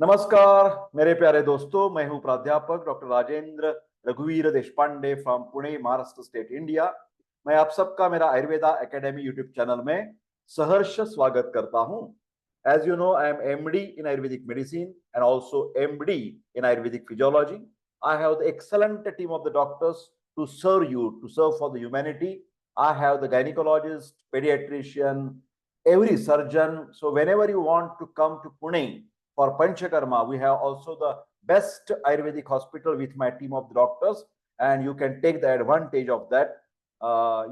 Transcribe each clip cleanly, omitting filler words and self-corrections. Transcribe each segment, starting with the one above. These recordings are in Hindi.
नमस्कार मेरे प्यारे दोस्तों, मैं हूं प्राध्यापक डॉक्टर राजेंद्र रघुवीर Deshpande from Pune, Maharashtra state, India. मैं आप सबका मेरा आयुर्वेदा एकेडमी यूट्यूब चैनल में सहर्ष स्वागत करता हूं। As you know, I am MD in ayurvedic medicine and also MD in ayurvedic physiology. I have the excellent team of the doctors to serve you, to serve for the humanity. I have the gynaecologist, paediatrician, every surgeon. So whenever you want to come to Pune for Panchakarma, we have also the best Ayurvedic hospital with my team of doctors, and you can take the advantage of that.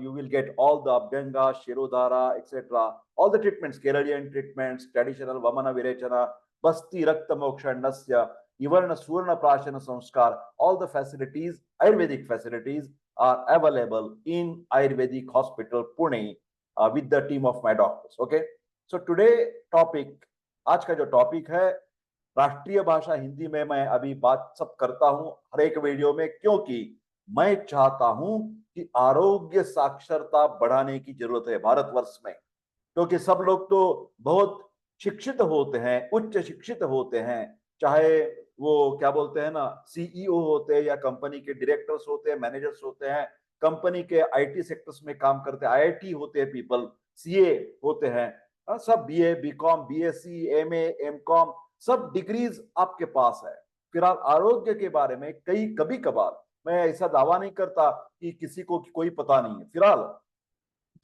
You will get all the Abhyanga, Shirodhara, etc. All the treatments, Keralian treatments, traditional Vamana Virechana, Basti Rakta Moksha Nasya, Ivarna Surna Prashana Samskar, all the facilities, Ayurvedic facilities are available in Ayurvedic Hospital Pune with the team of my doctors. Okay, so today topic, आज का जो टॉपिक है राष्ट्रीय भाषा हिंदी में मैं अभी बात सब करता हूं हर एक वीडियो में, क्योंकि मैं चाहता हूं कि आरोग्य साक्षरता बढ़ाने की जरूरत है भारतवर्ष में। क्योंकि सब लोग तो बहुत शिक्षित होते हैं, उच्च शिक्षित होते हैं, चाहे वो क्या बोलते हैं ना, सीईओ होते हैं या कंपनी के डायरेक्टर्स होते हैं, मैनेजर्स होते हैं, कंपनी के आईटी सेक्टर्स में काम करते हैं, आईआईटी होते हैं पीपल, सीए होते हैं, सब BA, BCom, BSc, MA, MCom, सब डिग्रीज आपके पास है। फिर आरोग्य के बारे में कभी कभार मैं ऐसा दावा नहीं करता कि किसी को कोई पता नहीं है। फिलहाल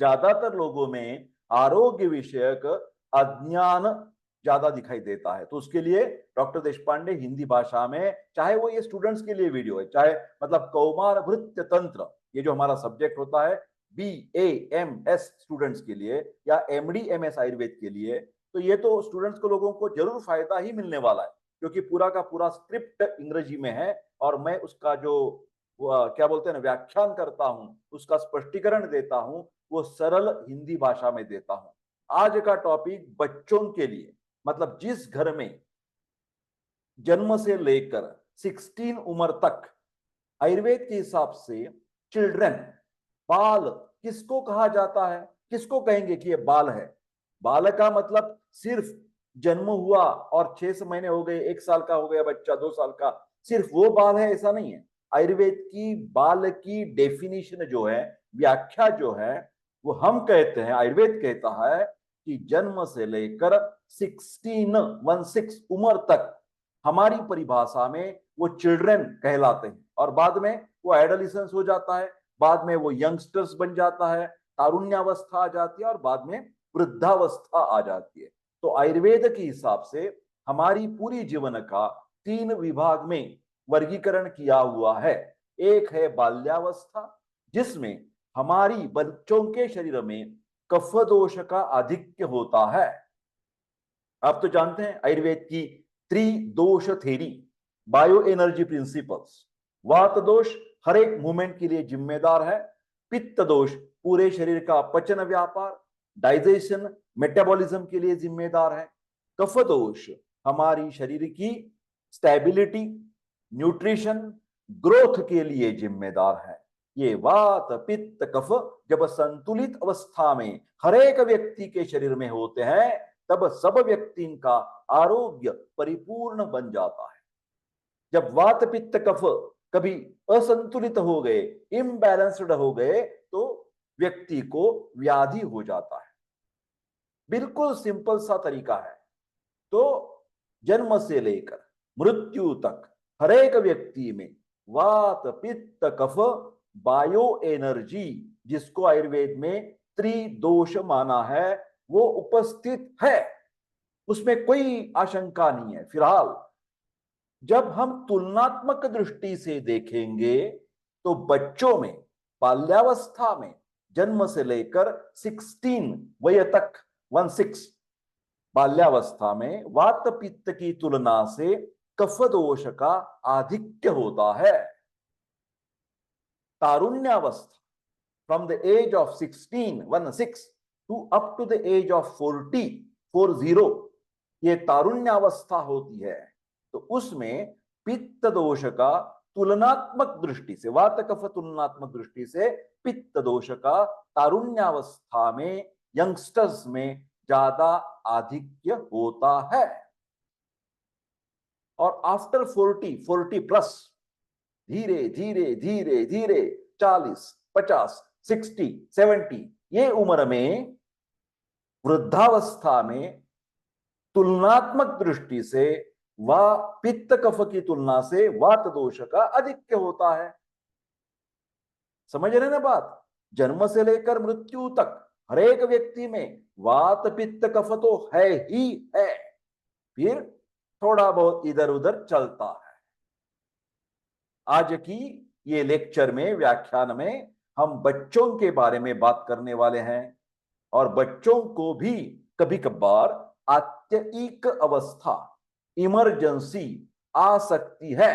ज्यादातर लोगों में आरोग्य विषयक अज्ञान ज्यादा दिखाई देता है। तो उसके लिए डॉक्टर देशपांडे हिंदी भाषा में, चाहे वो ये स्टूडेंट्स के लिए वीडियो है, चाहे मतलब कौमार भृत्य तंत्र, ये जो हमारा सब्जेक्ट होता है BAMS स्टूडेंट्स के लिए, या MD MS आयुर्वेद के लिए, तो ये तो स्टूडेंट्स को लोगों को जरूर फायदा ही मिलने वाला है, क्योंकि पूरा का पूरा स्क्रिप्ट अंग्रेजी में है और मैं उसका जो क्या बोलते हैं ना व्याख्यान करता हूं, उसका स्पष्टीकरण देता हूं, वो सरल हिंदी भाषा में देता हूं। आज का टॉपिक बच्चों के लिए, मतलब जिस घर में जन्म से लेकर 16 उम्र तक आयुर्वेद के हिसाब से चिल्ड्रन, बाल किसको कहा जाता है, किसको कहेंगे कि ये बाल है? बाल का मतलब सिर्फ जन्म हुआ और 6 महीने हो गए, 1 साल का हो गया बच्चा, 2 साल का, सिर्फ वो बाल है, ऐसा नहीं है। आयुर्वेद की बाल की डेफिनेशन जो है, व्याख्या जो है, वो हम कहते हैं, आयुर्वेद कहता है कि जन्म से लेकर 16 उम्र तक हमारी परिभाषा में वो चिल्ड्रन कहलाते हैं, और बाद में वो एडोलेसेंस हो जाता है, बाद में वो यंगस्टर्स बन जाता है, तारुण्यावस्था आ जाती है और बाद में वृद्धावस्था आ जाती है। तो आयुर्वेद के हिसाब से हमारी पूरी जीवन का 3 विभाग में वर्गीकरण किया हुआ है। एक है बाल्यावस्था, जिसमें हमारी बच्चों के शरीर में कफ दोष का आधिक्य होता है। आप तो जानते हैं आयुर्वेद की त्रिदोष थ्योरी, बायो एनर्जी प्रिंसिपल्स। वात दोष हर एक मूवमेंट के लिए जिम्मेदार है, पित्त दोष पूरे शरीर का पचन व्यापार, डाइजेशन, मेटाबॉलिज्म के लिए जिम्मेदार है, कफ दोष हमारी शरीर की स्टेबिलिटी, न्यूट्रिशन, ग्रोथ के लिए जिम्मेदार है। ये वात पित्त कफ जब संतुलित अवस्था में हर एक व्यक्ति के शरीर में होते हैं, तब सब व्यक्ति का आरोग्य परिपूर्ण बन जाता है। जब वात पित्त कफ कभी असंतुलित हो गए, इम्बैलेंस्ड हो गए, तो व्यक्ति को व्याधि हो जाता है। बिल्कुल सिंपल सा तरीका है। तो जन्म से लेकर मृत्यु तक हर एक व्यक्ति में वात पित्त कफ बायो एनर्जी, जिसको आयुर्वेद में त्रिदोष माना है, वो उपस्थित है, उसमें कोई आशंका नहीं है। फिलहाल जब हम तुलनात्मक दृष्टि से देखेंगे तो बच्चों में बाल्यावस्था में जन्म से लेकर 16 वय तक 16 बाल्यावस्था में वात पित्त की तुलना से कफ दोष का आधिक्य होता है। तारुण्यावस्था from the age of 16 to up to the age of 40 ये तारुण्यावस्था होती है। तो उसमें पित्त दोष का तुलनात्मक दृष्टि से, वात कफ तुलनात्मक दृष्टि से पित्त दोष का तारुण्यावस्था में, यंगस्टर्स में ज्यादा आधिक्य होता है। और आफ्टर 40 प्लस धीरे धीरे धीरे धीरे 40, 50, 60, 70 ये उम्र में, वृद्धावस्था में तुलनात्मक दृष्टि से पित्त कफ की तुलना से वात दोष का अधिक्य होता है। समझ रहे ना बात? जन्म से लेकर मृत्यु तक हर एक व्यक्ति में वात पित्त कफ तो है ही है, फिर थोड़ा बहुत इधर उधर चलता है। आज की ये लेक्चर में, व्याख्यान में हम बच्चों के बारे में बात करने वाले हैं, और बच्चों को भी कभी कभार आत्ययिक अवस्था, इमरजेंसी आ सकती है।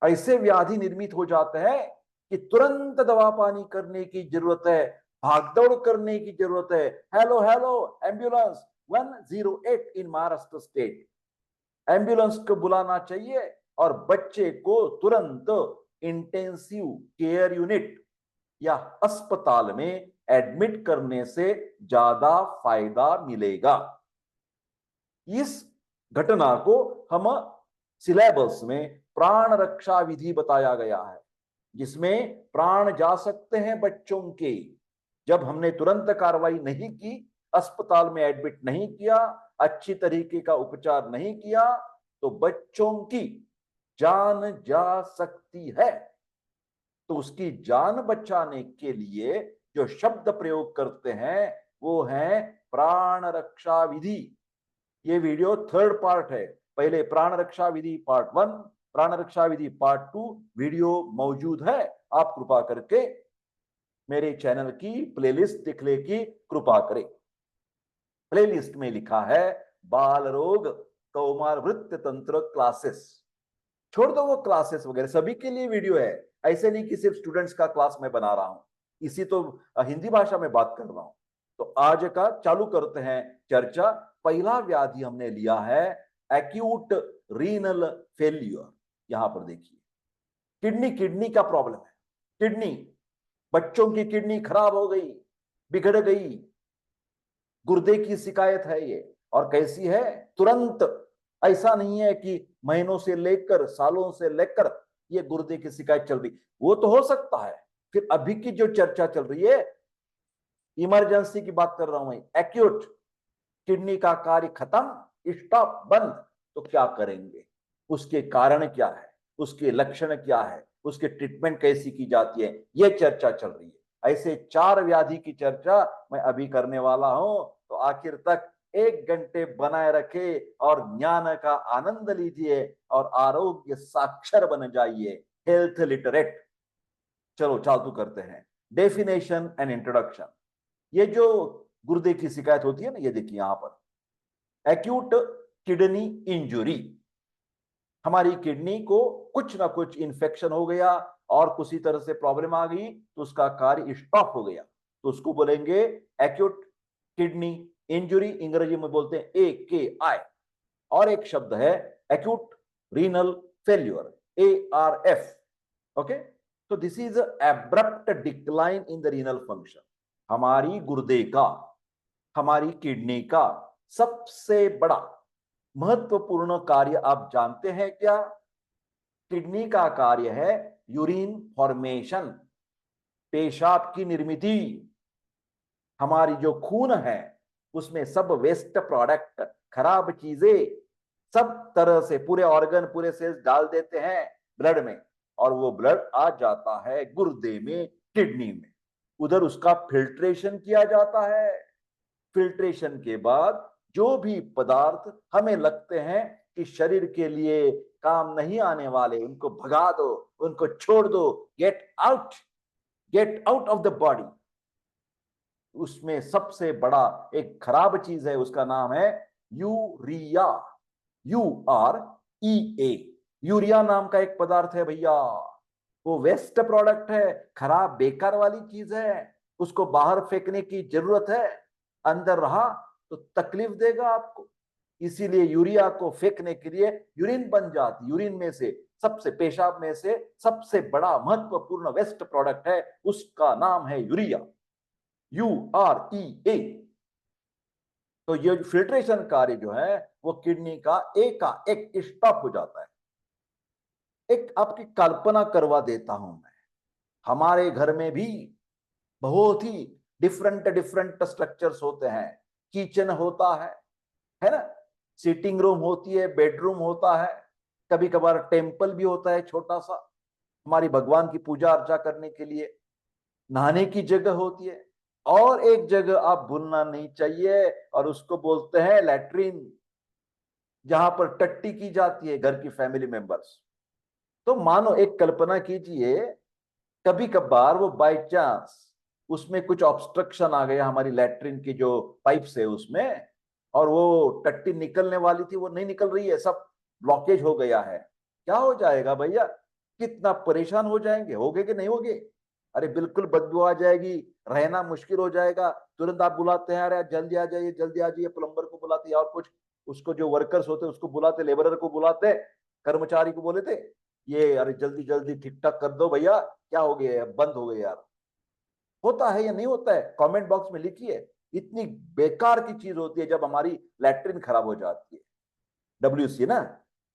ऐसे व्याधि निर्मित हो जाते हैं कि तुरंत दवा पानी करने की जरूरत है, भागदौड़ करने की जरूरत है। हेलो हेलो एम्बुलेंस 108 इन महाराष्ट्र स्टेट, एम्बुलेंस को बुलाना चाहिए और बच्चे को तुरंत इंटेंसिव केयर यूनिट या अस्पताल में एडमिट करने से ज्यादा फायदा मिलेगा। इस घटना को हम सिलेबस में प्राण रक्षा विधि बताया गया है, जिसमें प्राण जा सकते हैं बच्चों के। जब हमने तुरंत कार्रवाई नहीं की, अस्पताल में एडमिट नहीं किया, अच्छी तरीके का उपचार नहीं किया, तो बच्चों की जान जा सकती है। तो उसकी जान बचाने के लिए जो शब्द प्रयोग करते हैं वो है प्राण रक्षा विधि। ये वीडियो 3rd पार्ट है। पहले प्राण रक्षा विधि पार्ट 1, प्राण रक्षा विधि पार्ट 2 वीडियो मौजूद है। आप कृपा करके मेरे चैनल की प्लेलिस्ट दिखने की कृपा करें। प्लेलिस्ट में लिखा है बाल रोग कौमार वृत्त तंत्र क्लासेस। छोड़ दो वो क्लासेस वगैरह, सभी के लिए वीडियो है। ऐसे नहीं कि सिर्फ स्टूडेंट्स का क्लास मैं बना रहा हूं, इसी तो हिंदी भाषा में बात कर रहा हूं। तो आज का चालू करते हैं चर्चा। पहला व्याधि हमने लिया है एक्यूट रीनल फेल्यूर। यहां पर देखिए, किडनी का प्रॉब्लम है। किडनी, बच्चों की किडनी खराब हो गई, बिगड़ गई, गुर्दे की शिकायत है ये। और कैसी है? तुरंत, ऐसा नहीं है कि महीनों से लेकर सालों से लेकर ये गुर्दे की शिकायत चल रही। वो तो हो सकता है, फिर अभी की जो चर्चा चल रही है इमरजेंसी की बात कर रहा हूं मैं, एक्यूट, किडनी का कार्य खत्म, स्टॉप, बंद। तो क्या करेंगे, उसके कारण क्या है, उसके लक्षण क्या है, उसके ट्रीटमेंट कैसी की जाती है, यह चर्चा चल रही है। ऐसे 4 व्याधि की चर्चा मैं अभी करने वाला हूं। तो आखिर तक 1 घंटे बनाए रखे और ज्ञान का आनंद लीजिए और आरोग्य साक्षर बन जाइए, हेल्थ लिटरेट। चलो चालू करते हैं। Definition and introduction. ये जो गुर्दे की शिकायत होती है ना, ये देखिए यहां पर एक्यूट किडनी इंजुरी। हमारी किडनी को कुछ ना कुछ इंफेक्शन हो गया और किसी तरह से प्रॉब्लम आ गई तो उसका कार्य स्टॉप हो गया, तो उसको बोलेंगे एक्यूट किडनी इंजुरी, अंग्रेजी में बोलते हैं AKI। और एक शब्द है acute renal failure, ARF। Okay, तो this is abrupt decline in the renal function. हमारी गुर्दे का, हमारी किडनी का सबसे बड़ा महत्वपूर्ण कार्य आप जानते हैं क्या? किडनी का कार्य है यूरिन फॉर्मेशन, पेशाब की निर्मित। हमारी जो खून है उसमें सब वेस्ट प्रोडक्ट, खराब चीजें सब तरह से पूरे ऑर्गन, पूरे सेल्स डाल देते हैं ब्लड में, और वो ब्लड आ जाता है गुर्दे में, किडनी में। उधर उसका फिल्ट्रेशन किया जाता है। फिल्ट्रेशन के बाद जो भी पदार्थ हमें लगते हैं कि शरीर के लिए काम नहीं आने वाले, उनको भगा दो, उनको छोड़ दो, get out, get out of the body. उसमें सबसे बड़ा एक खराब चीज है, उसका नाम है यूरिया, UREA। यूरिया नाम का एक पदार्थ है भैया, वो वेस्ट प्रोडक्ट है, खराब बेकार वाली चीज है, उसको बाहर फेंकने की जरूरत है। अंदर रहा तो तकलीफ देगा आपको, इसीलिए यूरिया को फेंकने के लिए यूरिन बन जाती। यूरिन में से सबसे, पेशाब में से सबसे बड़ा महत्वपूर्ण वेस्ट प्रोडक्ट है, उसका नाम है यूरिया, UREA। तो ये फिल्ट्रेशन कार्य जो है वो किडनी का एक स्टॉप हो जाता है। एक आपकी कल्पना करवा देता हूं मैं, हमारे घर में भी बहुत ही डिफरेंट डिफरेंट स्ट्रक्चर्स होते हैं। किचन होता है ना, सिटिंग रूम होती है, बेडरूम होता है, कभी कभार टेम्पल भी होता है छोटा सा, हमारी भगवान की पूजा अर्चा करने के लिए। नहाने की जगह होती है, और एक जगह आप भूलना नहीं चाहिए, और उसको बोलते हैं लैट्रिन, जहां पर टट्टी की जाती है घर की फैमिली मेंबर्स। तो मानो एक कल्पना कीजिए, कभी कभार वो बाय चांस उसमें कुछ ऑब्स्ट्रक्शन आ गया हमारी लैट्रिन की जो पाइप्स है उसमें, और वो टट्टी निकलने वाली थी वो नहीं निकल रही है, सब ब्लॉकेज हो गया है। क्या हो जाएगा भैया, कितना परेशान हो जाएंगे, होगे कि नहीं होगे? अरे बिल्कुल बदबू आ जाएगी, रहना मुश्किल हो जाएगा। तुरंत आप बुलाते हैं, अरे जल्दी आ जाइए जल्दी आ जाइए, प्लम्बर को बुलाते हैं, और कुछ उसको जो वर्कर्स होते हैं उसको बुलाते, लेबरर को बुलाते, कर्मचारी को बोले थे ये अरे जल्दी जल्दी ठीक ठाक कर दो भैया, क्या हो गया, बंद हो गया यार। होता है या नहीं होता है? कमेंट बॉक्स में लिखिए। इतनी बेकार की चीज होती है जब हमारी लैट्रिन खराब हो जाती है, डब्ल्यूसी ना,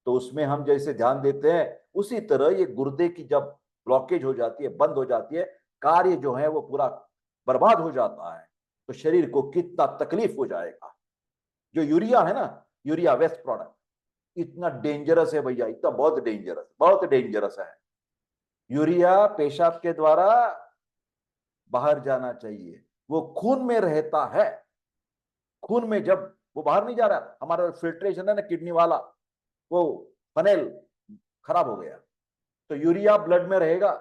तो उसमें हम जैसे ध्यान देते हैं, उसी तरह ये गुर्दे की जब ब्लॉकेज हो जाती है, बंद हो जाती है, कार्य जो है वो पूरा बर्बाद हो जाता है, तो शरीर को कितना तकलीफ हो जाएगा। जो यूरिया है ना, यूरिया वेस्ट प्रोडक्ट, इतना डेंजरस है भैया, इतना बहुत डेंजरस है। यूरिया पेशाब के द्वारा बाहर जाना चाहिए, वो खून में रहता है। खून में जब वो बाहर नहीं जा रहा, हमारा फिल्ट्रेशन है ना किडनी वाला, वो फनेल खराब हो गया, तो यूरिया ब्लड में रहेगा,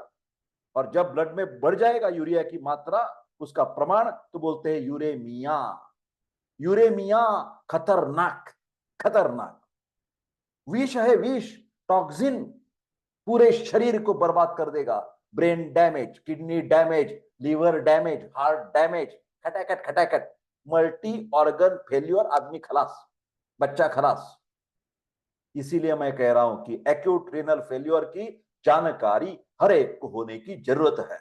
और जब ब्लड में बढ़ जाएगा यूरिया की मात्रा, उसका प्रमाण, तो बोलते हैं यूरेमिया। यूरेमिया खतरनाक, खतरनाक विष है, विष, टॉक्सिन, पूरे शरीर को बर्बाद कर देगा। Brain damage, kidney damage, liver damage, heart damage, खटाखट खटाखट, मल्टी ऑर्गन फेल्योर, आदमी खलास, बच्चा खलास। इसीलिए मैं कह रहा हूं कि एक्यूट रीनल फेल्योर की जानकारी हर एक को होने की जरूरत है।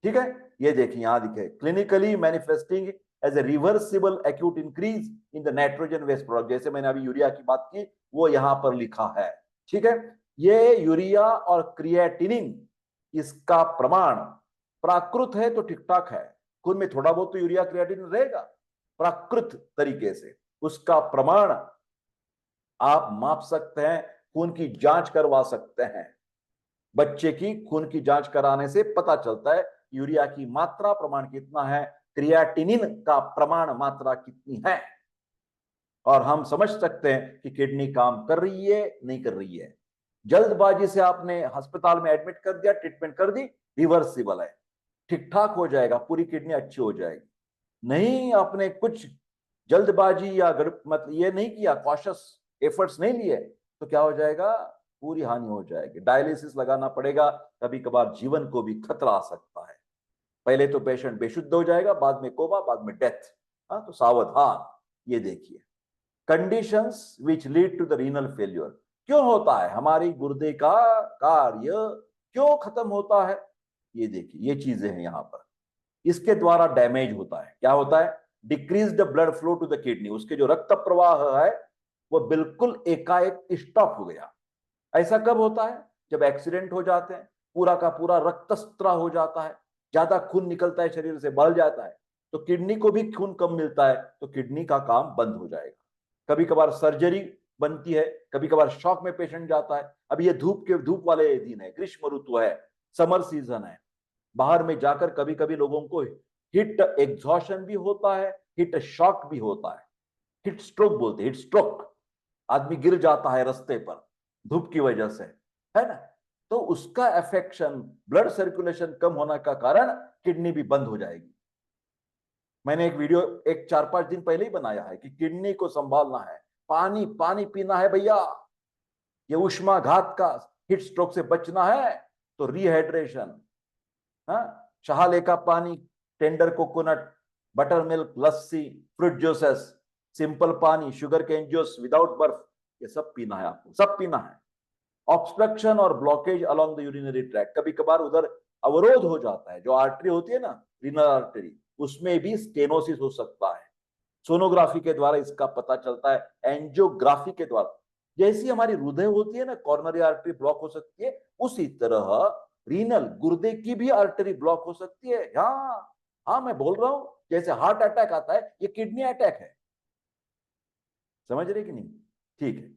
ठीक है, ये देखिए यहां दिखे, clinically manifesting as a reversible acute increase in the nitrogen waste product, जैसे मैंने अभी यूरिया की बात की, वो यहां पर लिखा है। ठीक है, ये यूरिया और क्रिएटिनिन, इसका प्रमाण प्राकृत है तो ठीक ठाक है, खून में थोड़ा बहुत तो यूरिया क्रिएटिनिन रहेगा प्राकृत तरीके से, उसका प्रमाण आप माप सकते हैं, खून की जांच करवा सकते हैं। बच्चे की खून की जांच कराने से पता चलता है यूरिया की मात्रा प्रमाण कितना है, क्रिएटिनिन का प्रमाण मात्रा कितनी है, और हम समझ सकते हैं कि किडनी काम कर रही है नहीं कर रही है। जल्दबाजी से आपने अस्पताल में एडमिट कर दिया, ट्रीटमेंट कर दी, रिवर्सिबल है, ठीक ठाक हो जाएगा, पूरी किडनी अच्छी हो जाएगी। नहीं, आपने कुछ जल्दबाजी या मतलब ये नहीं किया, कॉशियस एफर्ट्स नहीं लिए, तो क्या हो जाएगा, पूरी हानि हो जाएगी, डायलिसिस लगाना पड़ेगा, कभी कभार जीवन को भी खतरा आ सकता है। पहले तो पेशेंट बेशुद्ध हो जाएगा, बाद में कोमा, बाद में डेथ। हाँ, तो सावधान। ये देखिए, conditions which lead to the renal failure, क्यों होता है, हमारी गुर्दे का कार्य क्यों खत्म होता है, ये देखिए, ये चीजें हैं यहां पर। इसके द्वारा डैमेज होता है, क्या होता है, decrease the blood flow to the kidney, उसके जो रक्त प्रवाह है वो बिल्कुल एकाएक स्टॉप हो गया। ऐसा कब होता है, जब एक्सीडेंट हो जाते हैं, पूरा का पूरा रक्तस्राव हो जाता है, ज्यादा खून निकलता है, शरीर से बढ़ जाता है, तो किडनी को भी खून कम मिलता है, तो किडनी का काम बंद हो जाएगा। कभी कभार सर्जरी बनती है, कभी कभार शॉक में पेशेंट जाता है। अब ये धूप वाले दिन है, ग्रीष्म ऋतु है, समर सीजन है, बाहर में जाकर कभी कभी लोगों को हिट एग्जॉशन भी होता है, हिट शॉक भी होता है, हिट स्ट्रोक बोलते हैं, हिट स्ट्रोक, आदमी गिर जाता है रास्ते पर धूप की वजह से, है ना, तो उसका अफेक्शन, ब्लड सर्कुलेशन कम होने का कारण किडनी भी बंद हो जाएगी। मैंने एक वीडियो एक 4-5 दिन पहले ही बनाया है कि किडनी को संभालना है, पानी पानी पीना है भैया, ये उष्माघात का, हिट स्ट्रोक से बचना है तो रिहाइड्रेशन, हाँ, शहाले का पानी, टेंडर कोकोनट, बटर मिल्क, लस्सी, फ्रूट जूसेस, सिंपल पानी, शुगर केन जूस विदाउट बर्फ, ये सब पीना है आपको, सब पीना है। ऑब्स्ट्रक्शन और blockage along the urinary track, कभी कभार उधर अवरोध हो जाता है, जो आर्टरी होती है ना, रीनल आर्टरी, उसमें भी स्टेनोसिस हो सकता है, सोनोग्राफी के द्वारा इसका पता चलता है, एंजियोग्राफी के द्वारा। जैसी हमारी हृदय होती है ना, कॉर्नरी आर्टरी ब्लॉक हो सकती है, उसी तरह रीनल, गुर्दे की भी आर्टरी ब्लॉक हो सकती है। हाँ हाँ, मैं बोल रहा हूं, जैसे हार्ट अटैक आता है, ये किडनी अटैक है। समझ रहे कि नहीं? ठीक है।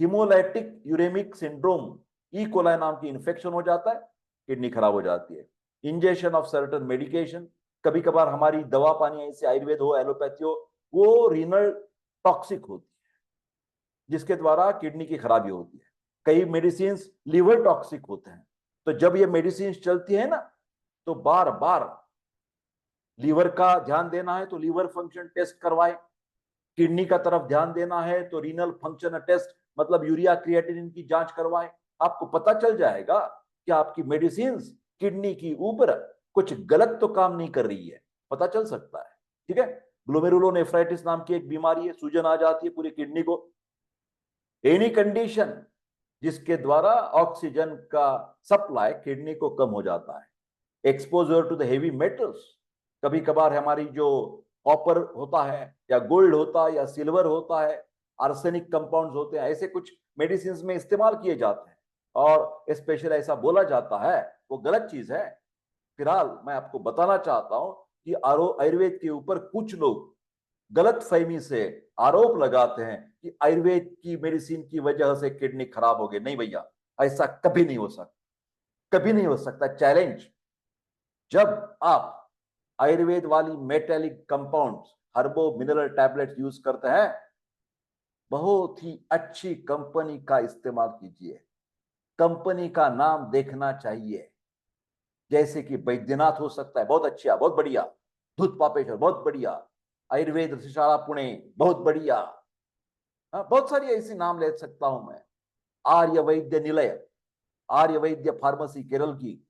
Haemolytic uraemic syndrome, E coli नाम की इंफेक्शन हो जाता है, किडनी खराब हो जाती है। इंजेक्शन ऑफ सर्टन मेडिकेशन, कभी कभार हमारी दवा पानी ऐसे आयुर्वेद हो, एलोपैथी हो, वो रीनल टॉक्सिक होती है, जिसके द्वारा किडनी की खराबी होती है। कई मेडिसिन लीवर टॉक्सिक होते हैं। तो जब ये मेडिसिन चलती है ना, तो बार बार लीवर का ध्यान देना है तो लीवर फंक्शन टेस्ट करवाए, किडनी का तरफ ध्यान देना है तो रीनल फंक्शन टेस्ट, मतलब यूरिया क्रिएटिनिन की जांच करवाएं। आपको पता चल जाएगा कि आपकी मेडिसिन किडनी की ऊपर कुछ गलत तो काम नहीं कर रही है, पता चल सकता है। ठीक है। ग्लोमेरुलोनेफ्राइटिस नाम की एक बीमारी है, सूजन आ जाती है पूरी किडनी को। एनी कंडीशन जिसके द्वारा ऑक्सीजन का सप्लाई किडनी को कम हो जाता है। Exposure to the heavy metals, कभी कभार हमारी जो कॉपर होता है या गोल्ड होता है या सिल्वर होता है, आर्सेनिक कंपाउंड्स होते हैं, ऐसे कुछ मेडिसिन में इस्तेमाल किए जाते हैं और स्पेशल ऐसा बोला जाता है, वो गलत चीज है। फिलहाल मैं आपको बताना चाहता हूं कि आयुर्वेद के ऊपर कुछ लोग गलत फहमी से आरोप लगाते हैं कि आयुर्वेद की मेडिसिन की वजह से किडनी खराब हो गई। नहीं भैया, ऐसा कभी नहीं हो सकता, कभी नहीं हो सकता। चैलेंज, जब आप आयुर्वेद वाली metallic compounds, हर्बो mineral tablets use करते हैं, बहुत ही अच्छी कंपनी का इस्तेमाल कीजिए। कंपनी का नाम देखना चाहिए, जैसे कि बैद्यनाथ हो सकता है, बहुत अच्छा, बहुत बढ़िया। धूत पापेश्वर, बहुत बढ़िया। आयुर्वेद ऋषिशाला पुणे, बहुत बढ़िया। बहुत सारी ऐसी नाम ले सकता हूं मैं। आर्य वैद्य निलय, आर्य वैद्य फार्मेसी केरल की,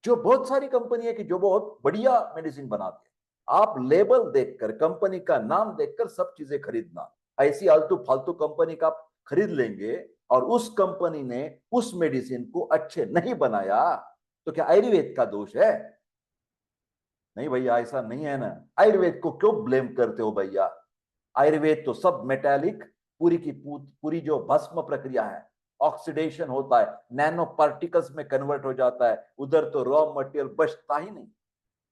जो बहुत सारी कंपनी है कि जो बहुत बढ़िया मेडिसिन बनाती है। आप लेबल देखकर, कंपनी का नाम देखकर सब चीजें खरीदना। ऐसी आलतू फालतू कंपनी का आप खरीद लेंगे और उस कंपनी ने उस मेडिसिन को अच्छे नहीं बनाया, तो क्या आयुर्वेद का दोष है? नहीं भैया, ऐसा नहीं है ना। आयुर्वेद को क्यों ब्लेम करते हो भैया? आयुर्वेद तो सब मेटालिक, पूरी की पूरी जो भस्म प्रक्रिया है, ऑक्सीडेशन होता है, नैनो पार्टिकल्स में कन्वर्ट हो जाता है, उधर तो रॉ मटेरियल बचता ही नहीं।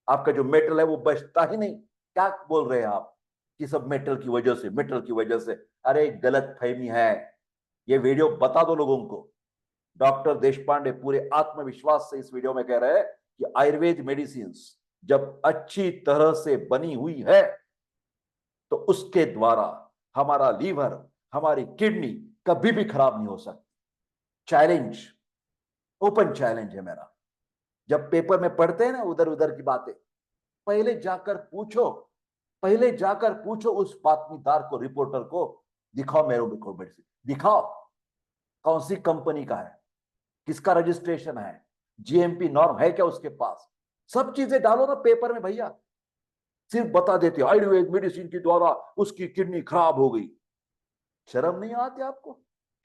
आपका जो मेटल है वो बचता ही नहीं। क्या बोल रहे हैं आप कि सब मेटल की वजह से, मेटल की वजह से? अरे गलत फहमी है। ये वीडियो बता दो लोगों को। डॉक्टर देशपांडे पूरे आत्मविश्वास से इस वीडियो में कह रहे हैं कि आयुर्वेद मेडिसिन जब अच्छी तरह से बनी हुई है तो उसके द्वारा हमारा लीवर, हमारी किडनी कभी भी खराब नहीं हो सकती। चैलेंज, ओपन चैलेंज है मेरा। जब पेपर में पढ़ते हैं ना उधर उधर की बातें, पहले जाकर पूछो, पहले जाकर पूछो उस बातमीदार को, रिपोर्टर को, दिखाओ मेरे को मेडिसिन, दिखाओ कौन सी कंपनी का है, किसका रजिस्ट्रेशन है, जीएमपी नॉर्म है क्या उसके पास। सब चीजें डालो ना पेपर में भैया। सिर्फ बता देते आयुर्वेद मेडिसिन के द्वारा उसकी किडनी खराब हो गई। शर्म नहीं आती आपको?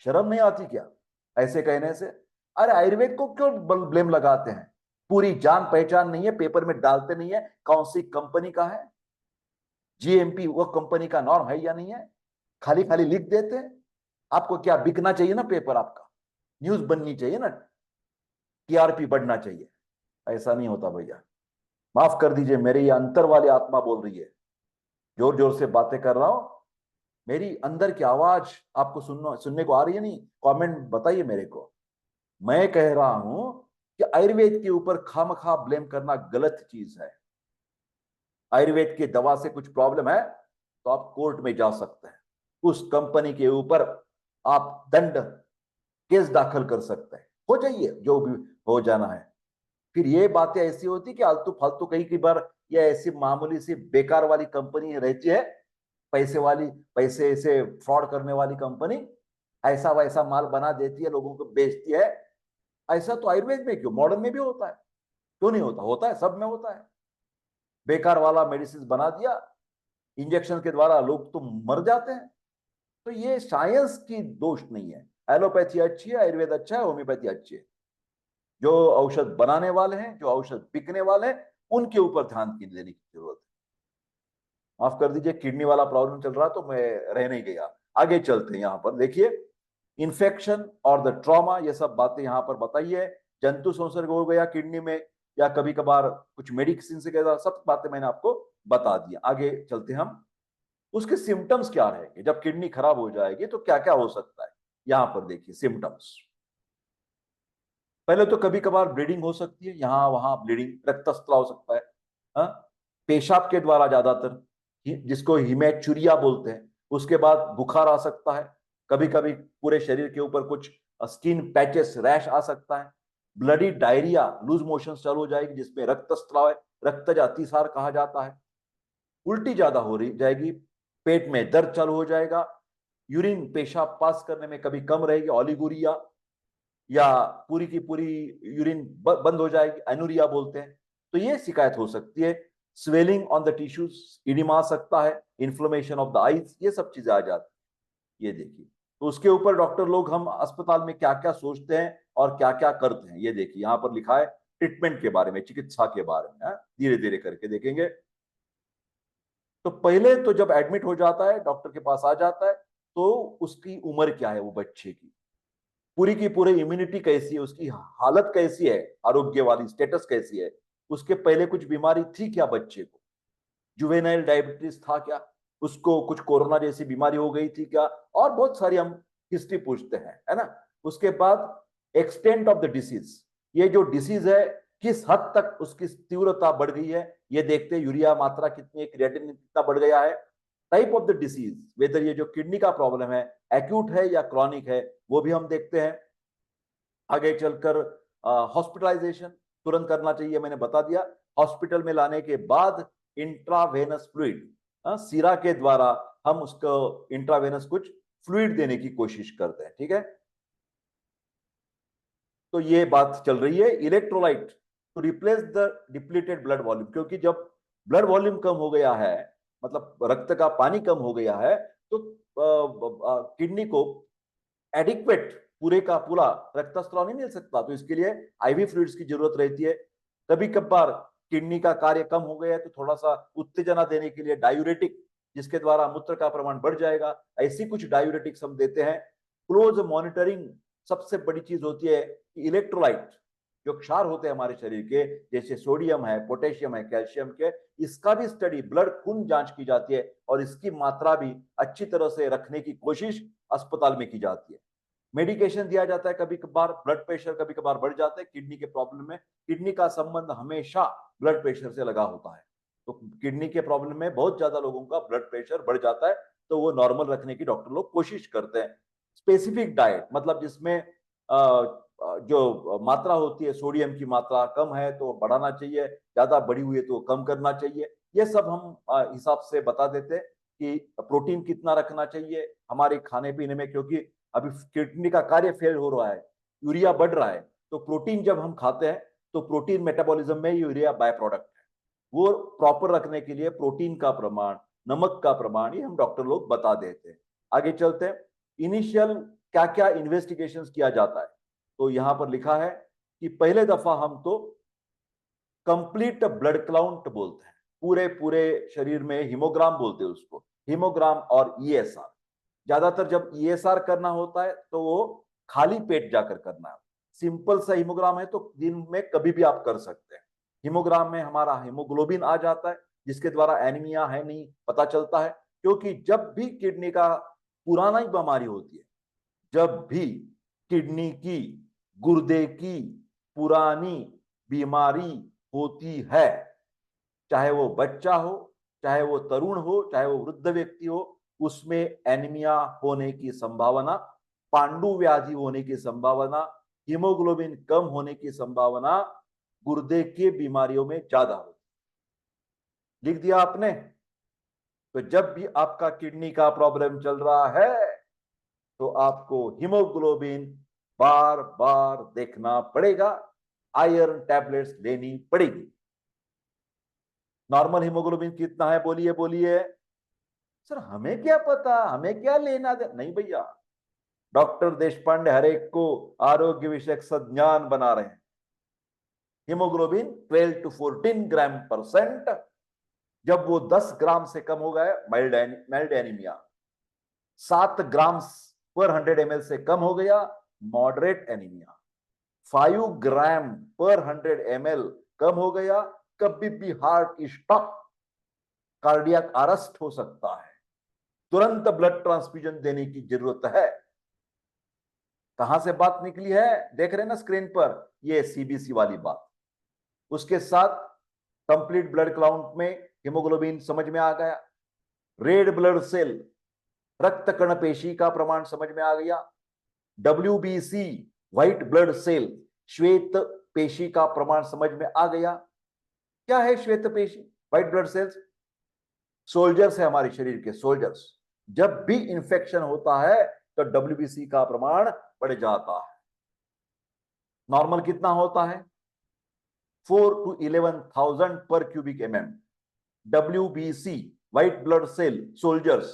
शर्म नहीं आती क्या ऐसे कहने से? अरे आयुर्वेद को क्यों ब्लेम लगाते हैं? पूरी जान पहचान नहीं है, पेपर में डालते नहीं है कौन सी कंपनी का है, जीएमपी वो कंपनी का नॉर्म है या नहीं है, खाली खाली लिख देते हैं। आपको क्या बिकना चाहिए ना पेपर, आपका न्यूज बननी चाहिए ना, टीआरपी बढ़ना चाहिए। ऐसा नहीं होता भैया। माफ कर दीजिए, मेरी ये अंतर वाली आत्मा बोल रही है। जोर जोर से बातें कर रहा हूं, मेरी अंदर की आवाज आपको सुनने को आ रही है? नहीं? कमेंट बताइए मेरे को। मैं कह रहा हूं कि आयुर्वेद के ऊपर खामखा ब्लेम करना गलत चीज है। आयुर्वेद की दवा से कुछ प्रॉब्लम है तो आप कोर्ट में जा सकते हैं, उस कंपनी के ऊपर आप दंड केस दाखिल कर सकते हैं, हो जाइए जो भी हो जाना है। फिर ये बातें ऐसी होती कि आलतू फालतू, कई बार ये ऐसी मामूली सी बेकार वाली कंपनी रहती है, पैसे वाली, पैसे से फ्रॉड करने वाली कंपनी, ऐसा वैसा माल बना देती है, लोगों को बेचती है। ऐसा तो आयुर्वेद में क्यों, मॉडर्न में भी होता है। क्यों नहीं होता? होता है, सब में होता है। बेकार वाला मेडिसिन बना दिया, इंजेक्शन के द्वारा लोग तो मर जाते हैं। तो ये साइंस की दोष नहीं है। एलोपैथी अच्छी है, आयुर्वेद अच्छा है, होम्योपैथी अच्छी है। जो औषध बनाने वाले हैं, जो औषध बिकने वाले हैं, उनके ऊपर ध्यान देने की जरूरत है। माफ कर दीजिए, किडनी वाला प्रॉब्लम चल रहा तो मैं रह नहीं गया। आगे चलते हैं, यहाँ पर देखिए, इन्फेक्शन और द ट्रॉमा, ये सब बातें यहाँ पर बताइए। जंतु संसर्ग हो गया किडनी में, या कभी कभार कुछ मेडिसिन से गया, सब बातें मैंने आपको बता दी। आगे चलते हैं हम, उसके सिम्टम्स क्या रहेंगे जब किडनी खराब हो जाएगी, तो क्या क्या हो सकता है। यहां पर देखिए सिम्टम्स। पहले तो कभी कभार ब्लीडिंग हो सकती है, यहां वहां ब्लीडिंग, रक्तस्राव हो सकता है। हाँ? पेशाब के द्वारा ज्यादातर, जिसको हिमेचुरिया बोलते हैं। उसके बाद बुखार आ सकता है, कभी कभी पूरे शरीर के ऊपर कुछ स्किन पैचेस, रैश आ सकता है। ब्लडी डायरिया, लूज मोशन चालू हो जाएगी, जिसमें रक्तस्राव है, रक्तज अतिसार कहा जाता है। उल्टी ज्यादा हो रही जाएगी, पेट में दर्द चालू हो जाएगा, यूरिन पेशाब पास करने में कभी कम रहेगी, ओलिगुरिया, या पूरी की पूरी यूरिन बंद हो जाएगी, एनुरिया बोलते हैं। तो ये शिकायत हो सकती है। Swelling on the tissues, oedema आ सकता है, इन्फ्लेमेशन ऑफ द आईज, ये सब चीजें आ जाती है। ये देखिए, तो उसके ऊपर डॉक्टर लोग हम अस्पताल में क्या क्या सोचते हैं और क्या क्या करते हैं, ये देखिए यहाँ पर लिखा है ट्रीटमेंट के बारे में, चिकित्सा के बारे में। धीरे धीरे करके देखेंगे। तो पहले तो जब एडमिट हो जाता है, डॉक्टर के पास आ जाता है, तो उसकी उम्र क्या है, वो बच्चे की पूरी की पूरी इम्यूनिटी कैसी है, उसकी हालत कैसी है, आरोग्य वाली स्टेटस कैसी है, उसके पहले कुछ बीमारी थी क्या बच्चे को, जुवेनाइल डायबिटीज था क्या, उसको कुछ कोरोना जैसी बीमारी हो गई थी क्या, और बहुत सारी हम हिस्ट्री पूछते हैं, है ना। उसके बाद एक्सटेंट ऑफ द डिसीज, ये जो डिसीज है किस हद तक उसकी तीव्रता बढ़ गई है, ये देखते हैं। यूरिया मात्रा कितनी है, क्रिएटिनिन कितना बढ़ गया है। Type of the disease, whether ये जो किडनी का प्रॉब्लम है एक्यूट है या क्रॉनिक है, वो भी हम देखते हैं। आगे चलकर हॉस्पिटलाइजेशन तुरंत करना चाहिए, मैंने बता दिया। हॉस्पिटल में लाने के बाद इंट्रावेनस फ्लूइड, सीरा के द्वारा हम उसको इंट्रावेनस कुछ फ्लूइड देने की कोशिश करते हैं, ठीक है। तो ये बात चल रही है। Electrolyte to replace the depleted blood volume, क्योंकि जब ब्लड वॉल्यूम कम हो गया है, मतलब रक्त का पानी कम हो गया है, तो किडनी को एडिक्वेट पूरे का पूरा रक्तस्राव नहीं मिल सकता, तो इसके लिए आईवी फ्लूइड्स की जरूरत रहती है। कभी कभार किडनी का कार्य कम हो गया है, तो थोड़ा सा उत्तेजना देने के लिए डायूरेटिक, जिसके द्वारा मूत्र का प्रमाण बढ़ जाएगा, ऐसी कुछ डायूरेटिक्स हम देते हैं। क्लोज मॉनिटरिंग सबसे बड़ी चीज होती है कि इलेक्ट्रोलाइट जो क्षार होते हैं हमारे शरीर के, जैसे सोडियम है, पोटेशियम है, कैल्शियम के, इसका भी स्टडी, ब्लड खून जांच की जाती है, और इसकी मात्रा भी अच्छी तरह से रखने की कोशिश अस्पताल में की जाती है। मेडिकेशन दिया जाता है, कभी कभार ब्लड प्रेशर कभी कभार बढ़ जाता है किडनी के प्रॉब्लम में। किडनी का संबंध हमेशा ब्लड प्रेशर से लगा होता है, तो किडनी के प्रॉब्लम में बहुत ज्यादा लोगों का ब्लड प्रेशर बढ़ जाता है, तो वो नॉर्मल रखने की डॉक्टर लोग कोशिश करते हैं। स्पेसिफिक डाइट, मतलब जिसमें जो मात्रा होती है, सोडियम की मात्रा कम है तो बढ़ाना चाहिए, ज्यादा बढ़ी हुई है तो कम करना चाहिए। ये सब हम हिसाब से बता देते हैं कि प्रोटीन कितना रखना चाहिए हमारे खाने पीने में, क्योंकि अभी किडनी का कार्य फेल हो रहा है, यूरिया बढ़ रहा है, तो प्रोटीन जब हम खाते हैं तो प्रोटीन मेटाबॉलिज्म में यूरिया बाय प्रोडक्ट है, वो प्रॉपर रखने के लिए प्रोटीन का प्रमाण, नमक का प्रमाण, ये हम डॉक्टर लोग बता देते हैं। आगे चलते हैं, इनिशियल क्या क्या इन्वेस्टिगेशंस किया जाता है। तो यहां पर लिखा है कि पहले दफा हम तो कंप्लीट ब्लड काउंट बोलते हैं, पूरे पूरे शरीर में हीमोग्राम बोलते हैं उसको, हीमोग्राम और ईएसआर। ज्यादातर जब ईएसआर करना होता है तो वो खाली पेट जाकर करना है। सिंपल सा हीमोग्राम है तो दिन में कभी भी आप कर सकते हैं। हीमोग्राम में हमारा हीमोग्लोबिन आ जाता है, जिसके द्वारा एनीमिया है नहीं पता चलता है, क्योंकि जब भी किडनी का पुराना ही बीमारी होती है, जब भी किडनी की, गुर्दे की पुरानी बीमारी होती है, चाहे वो बच्चा हो, चाहे वो तरुण हो, चाहे वो वृद्ध व्यक्ति हो, उसमें एनीमिया होने की संभावना, पांडु व्याधि होने की संभावना, हीमोग्लोबिन कम होने की संभावना गुर्दे के बीमारियों में ज्यादा होती। लिख दिया आपने। तो जब भी आपका किडनी का प्रॉब्लम चल रहा है, तो आपको हीमोग्लोबिन बार बार देखना पड़ेगा, आयरन टैबलेट्स लेनी पड़ेगी। नॉर्मल हीमोग्लोबिन कितना है, बोलिए बोलिए। सर हमें क्या पता, हमें क्या लेना दे, नहीं भैया, डॉक्टर देशपांडे हर एक को आरोग्य विषयक संज्ञान बना रहे हैं। हीमोग्लोबिन 12 to 14 ग्राम %, जब वो 10 ग्राम से कम हो गए माइल्ड एनीमिया, 7 ग्राम पर 100 ml से कम हो गया मॉडरेट एनीमिया, 5 ग्राम पर 100 ml कम हो गया कभी भी हार्ट स्टॉप, कार्डियक अरेस्ट हो सकता है, तुरंत ब्लड ट्रांसफ्यूजन देने की जरूरत है। कहां से बात निकली है, देख रहे हैं ना स्क्रीन पर, ये सीबीसी वाली बात। उसके साथ कंप्लीट ब्लड काउंट में हीमोग्लोबिन समझ में आ गया, रेड ब्लड सेल रक्त कण पेशी का प्रमाण समझ में आ गया, WBC व्हाइट ब्लड सेल श्वेत पेशी का प्रमाण समझ में आ गया। क्या है श्वेत पेशी, व्हाइट ब्लड सेल्स? सोल्जर्स है हमारे शरीर के, सोल्जर्स। जब भी इंफेक्शन होता है तो WBC का प्रमाण बढ़ जाता है। नॉर्मल कितना होता है? 4 to 11,000 पर cubic mm। WBC white blood cell soldiers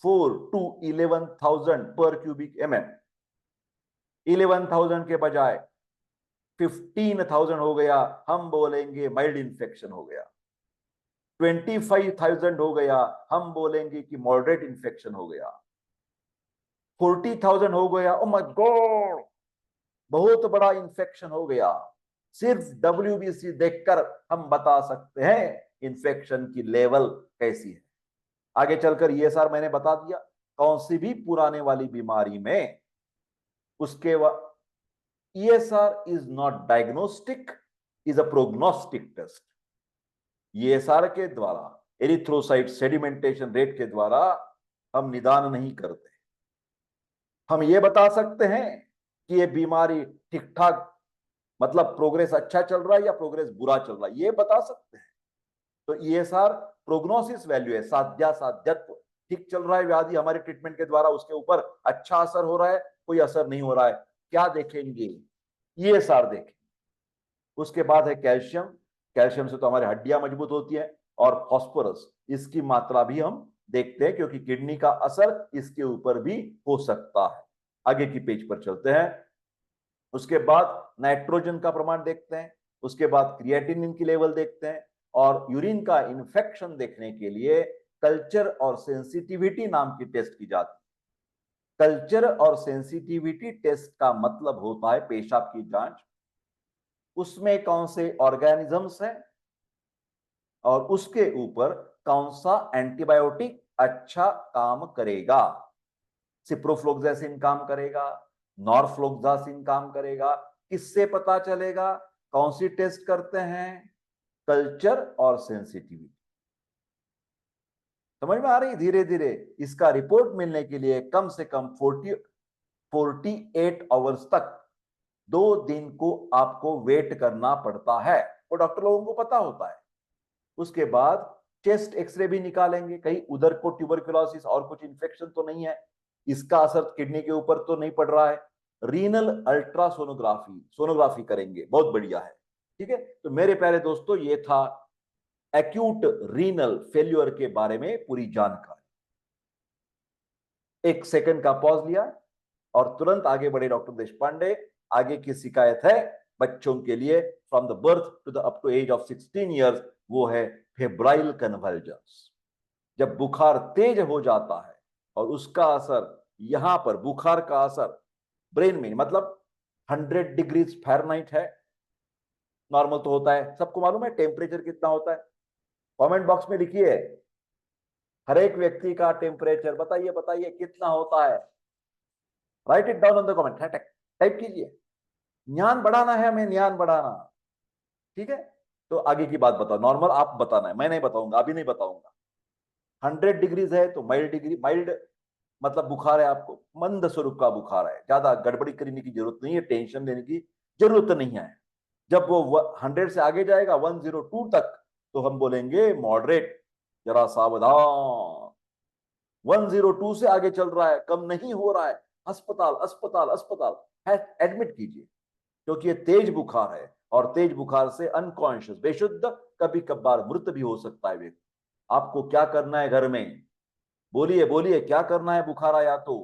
4 to 11,000 पर क्यूबिक mm। 11,000 के बजाय 15,000 हो गया, हम बोलेंगे माइल्ड इंफेक्शन हो गया। 25,000 हो गया, हम बोलेंगे कि मॉडरेट इंफेक्शन हो गया। 40,000 हो गया, ओ माय गॉड बहुत बड़ा इंफेक्शन हो गया। सिर्फ WBC देखकर हम बता सकते हैं इंफेक्शन की लेवल कैसी है। आगे चलकर ये सर मैंने बता दिया, कौन सी भी पुराने वाली बीमारी में उसके ESR is not diagnostic, is a prognostic test. ESR के द्वारा, एरिथ्रोसाइट सेडिमेंटेशन रेट के द्वारा हम निदान नहीं करते। हम ये बता सकते हैं कि ये बीमारी ठीक ठाक, मतलब प्रोग्रेस अच्छा चल रहा है या प्रोग्रेस बुरा चल रहा है, ये बता सकते हैं। तो ESR प्रोग्नोसिस वैल्यू है, साध्यत्व, ठीक चल रहा है व्याधि हमारे ट्रीटमेंट के द्वारा, उसके ऊपर अच्छा असर हो रहा है, कोई असर नहीं हो रहा है, क्या देखेंगे? ESR देखेंगे। उसके बाद है कैल्शियम। कैल्शियम से तो हमारी हड्डियां मजबूत होती है, और फास्फोरस, इसकी मात्रा भी हम देखते हैं क्योंकि किडनी का असर इसके ऊपर भी हो सकता है। आगे की पेज पर चलते हैं। उसके बाद नाइट्रोजन का प्रमाण देखते हैं, उसके बाद क्रिएटिनिन की लेवल देखते हैं, और यूरिन का इन्फेक्शन देखने के लिए कल्चर और सेंसिटिविटी नाम की टेस्ट की जाती है। कल्चर और सेंसिटिविटी टेस्ट का मतलब होता है पेशाब की जांच, उसमें कौन से ऑर्गेनिजम्स हैं और उसके ऊपर कौन सा एंटीबायोटिक अच्छा काम करेगा। सिप्रोफ्लोक्सासिन काम करेगा, नॉरफ्लोक्सासिन काम करेगा, किससे पता चलेगा? कौन सी टेस्ट करते हैं? कल्चर और सेंसिटिविटी। समझ में आ रही? धीरे धीरे इसका रिपोर्ट मिलने के लिए कम से कम 48 आवर्स तक, 2 दिन को आपको वेट करना पड़ता है, वो डॉक्टर लोगों को पता होता है। उसके बाद चेस्ट एक्सरे भी निकालेंगे, कहीं उधर को ट्यूबरकुलोसिस और कुछ इंफेक्शन तो नहीं है, इसका असर किडनी के ऊपर तो नहीं पड़ रहा है। रीनल अल्ट्रासोनोग्राफी, सोनोग्राफी करेंगे, बहुत बढ़िया है। ठीक है, तो मेरे प्यारे दोस्तों ये था एक्यूट रीनल फेल्यूर के बारे में पूरी जानकारी। एक सेकंड का पॉज लिया और तुरंत आगे बढ़े डॉक्टर देशपांडे। आगे की शिकायत है बच्चों के लिए from the birth to the up to age of 16 years, वो है फेब्राइल कन्वल्जन्स। जब बुखार तेज हो जाता है और उसका असर यहां पर, बुखार का असर ब्रेन में, मतलब 100 डिग्रीज फ़ारेनहाइट है, नॉर्मल तो होता है, सबको मालूम है टेम्परेचर कितना होता है। कमेंट बॉक्स में लिखिए हर एक व्यक्ति का टेम्परेचर बताइए, बताइए कितना होता है। Right it down on the comment, type कीजिए। ज्ञान बढ़ाना है हमें, ज्ञान बढ़ाना। ठीक है, तो आगे की बात बताओ, नॉर्मल आप बताना है, मैं नहीं बताऊंगा, अभी नहीं बताऊंगा। 100 डिग्रीज है तो माइल्ड मतलब बुखार है, आपको मंद स्वरूप का बुखार है, ज्यादा गड़बड़ी करने की जरूरत नहीं है, टेंशन लेने की जरूरत नहीं है। जब वो 100 से आगे जाएगा 102 तक, तो हम बोलेंगे मॉडरेट, जरा सावधान। 102 से आगे चल रहा है, कम नहीं हो रहा है, अस्पताल अस्पताल अस्पताल, एडमिट कीजिए, क्योंकि ये तेज बुखार है और तेज बुखार से अनकॉन्शियस, बेशुद्ध, कभी कभार मृत भी हो सकता है व्यक्ति। आपको क्या करना है घर में? बोलिए बोलिए, क्या करना है? बुखार आया तो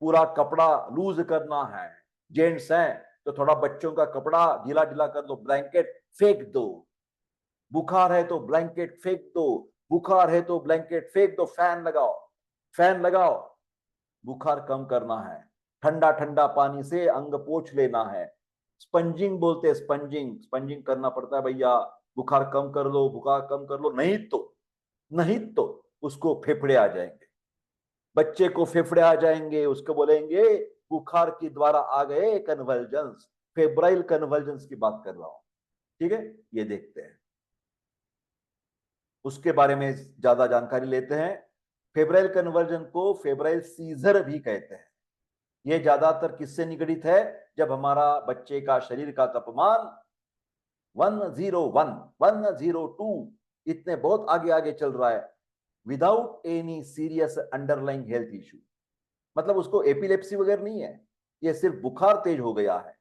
पूरा कपड़ा लूज करना है। जेंट्स हैं तो थोड़ा बच्चों का कपड़ा ढीला ढीला कर दो, ब्लैंकेट फेंक दो। बुखार है तो ब्लैंकेट फेंक दो, बुखार है तो ब्लैंकेट फेंक दो, फैन लगाओ, फैन लगाओ। बुखार कम करना है, ठंडा ठंडा पानी से अंग पोंछ लेना है। स्पंजिंग बोलते हैं, स्पंजिंग, स्पंजिंग करना पड़ता है भैया। बुखार कम कर लो, बुखार कम कर लो, नहीं तो उसको फेफड़े आ जाएंगे, बच्चे को फेफड़े आ जाएंगे, उसको बोलेंगे बुखार के द्वारा आ गए कन्वर्जन्स। फेब्राइल कन्वर्जन्स की बात कर रहा हूं, ठीक है। ये देखते हैं, उसके बारे में ज्यादा जानकारी लेते हैं। फेब्राइल कन्वर्जन को फेब्राइल सीजर भी कहते हैं। ये ज्यादातर किससे निगडित है? जब हमारा बच्चे का शरीर का तापमान 101, 102, इतने बहुत आगे आगे चल रहा है, without any serious underlying health issue. मतलब उसको एपिलेप्सी वगैरह नहीं है, ये सिर्फ बुखार तेज हो गया है।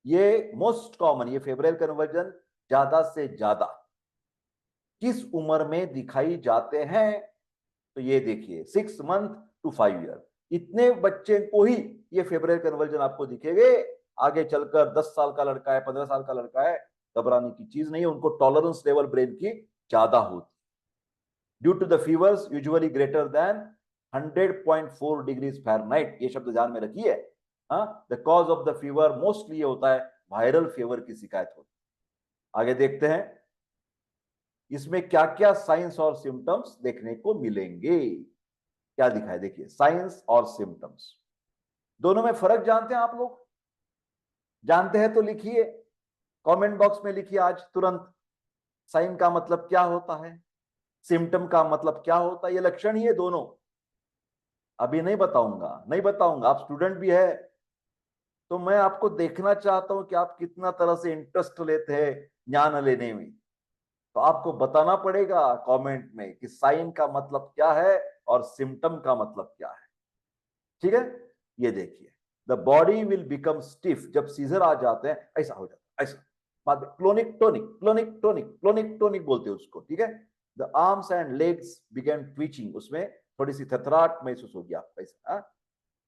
ये मोस्ट कॉमन, ये फेब्राइल कन्वर्जन ज्यादा से ज्यादा किस उम्र में दिखाई जाते हैं? तो ये देखिए 6 मंथ टू 5 ईयर, इतने बच्चे को ही ये फेब्राइल कन्वर्जन आपको दिखेंगे। आगे चलकर 10 साल का लड़का है, 15 साल का लड़का है, घबराने की चीज नहीं है, उनको टॉलरेंस लेवल ब्रेन की ज्यादा होती। Due to the fevers usually greater than 100.4 degrees Fahrenheit, ये शब्द ध्यान में रखिए। The cause of the fever mostly ये होता है वायरल फीवर की शिकायत होती है। आगे देखते हैं इसमें क्या क्या साइंस और सिम्टम्स देखने को मिलेंगे। क्या दिखा है देखिए, साइंस और सिम्टम्स दोनों में फर्क जानते हैं आप लोग? जानते हैं तो लिखिए, कमेंट बॉक्स में लिखिए आज तुरंत। साइन का मतलब क्या होता है, सिम्टम का मतलब क्या होता है, ये लक्षण ही है दोनों। अभी नहीं बताऊंगा, नहीं बताऊंगा, आप स्टूडेंट भी है तो मैं आपको देखना चाहता हूं कि आप कितना तरह से इंटरेस्ट लेते हैं ज्ञान लेने में। तो आपको बताना पड़ेगा कमेंट में कि साइन का मतलब क्या है और सिम्टम का मतलब क्या है, ठीक है। ये देखिए, the body will become stiff, जब सीजर आ जाते हैं ऐसा हो जाता है, ऐसा। बाद clonic tonic, clonic tonic, clonic tonic बोलते हैं उसको, ठीक है। The arms and legs begin twitching, उसमें थोड़ी सी थरथराहट महसूस होगी आपको, ऐसा।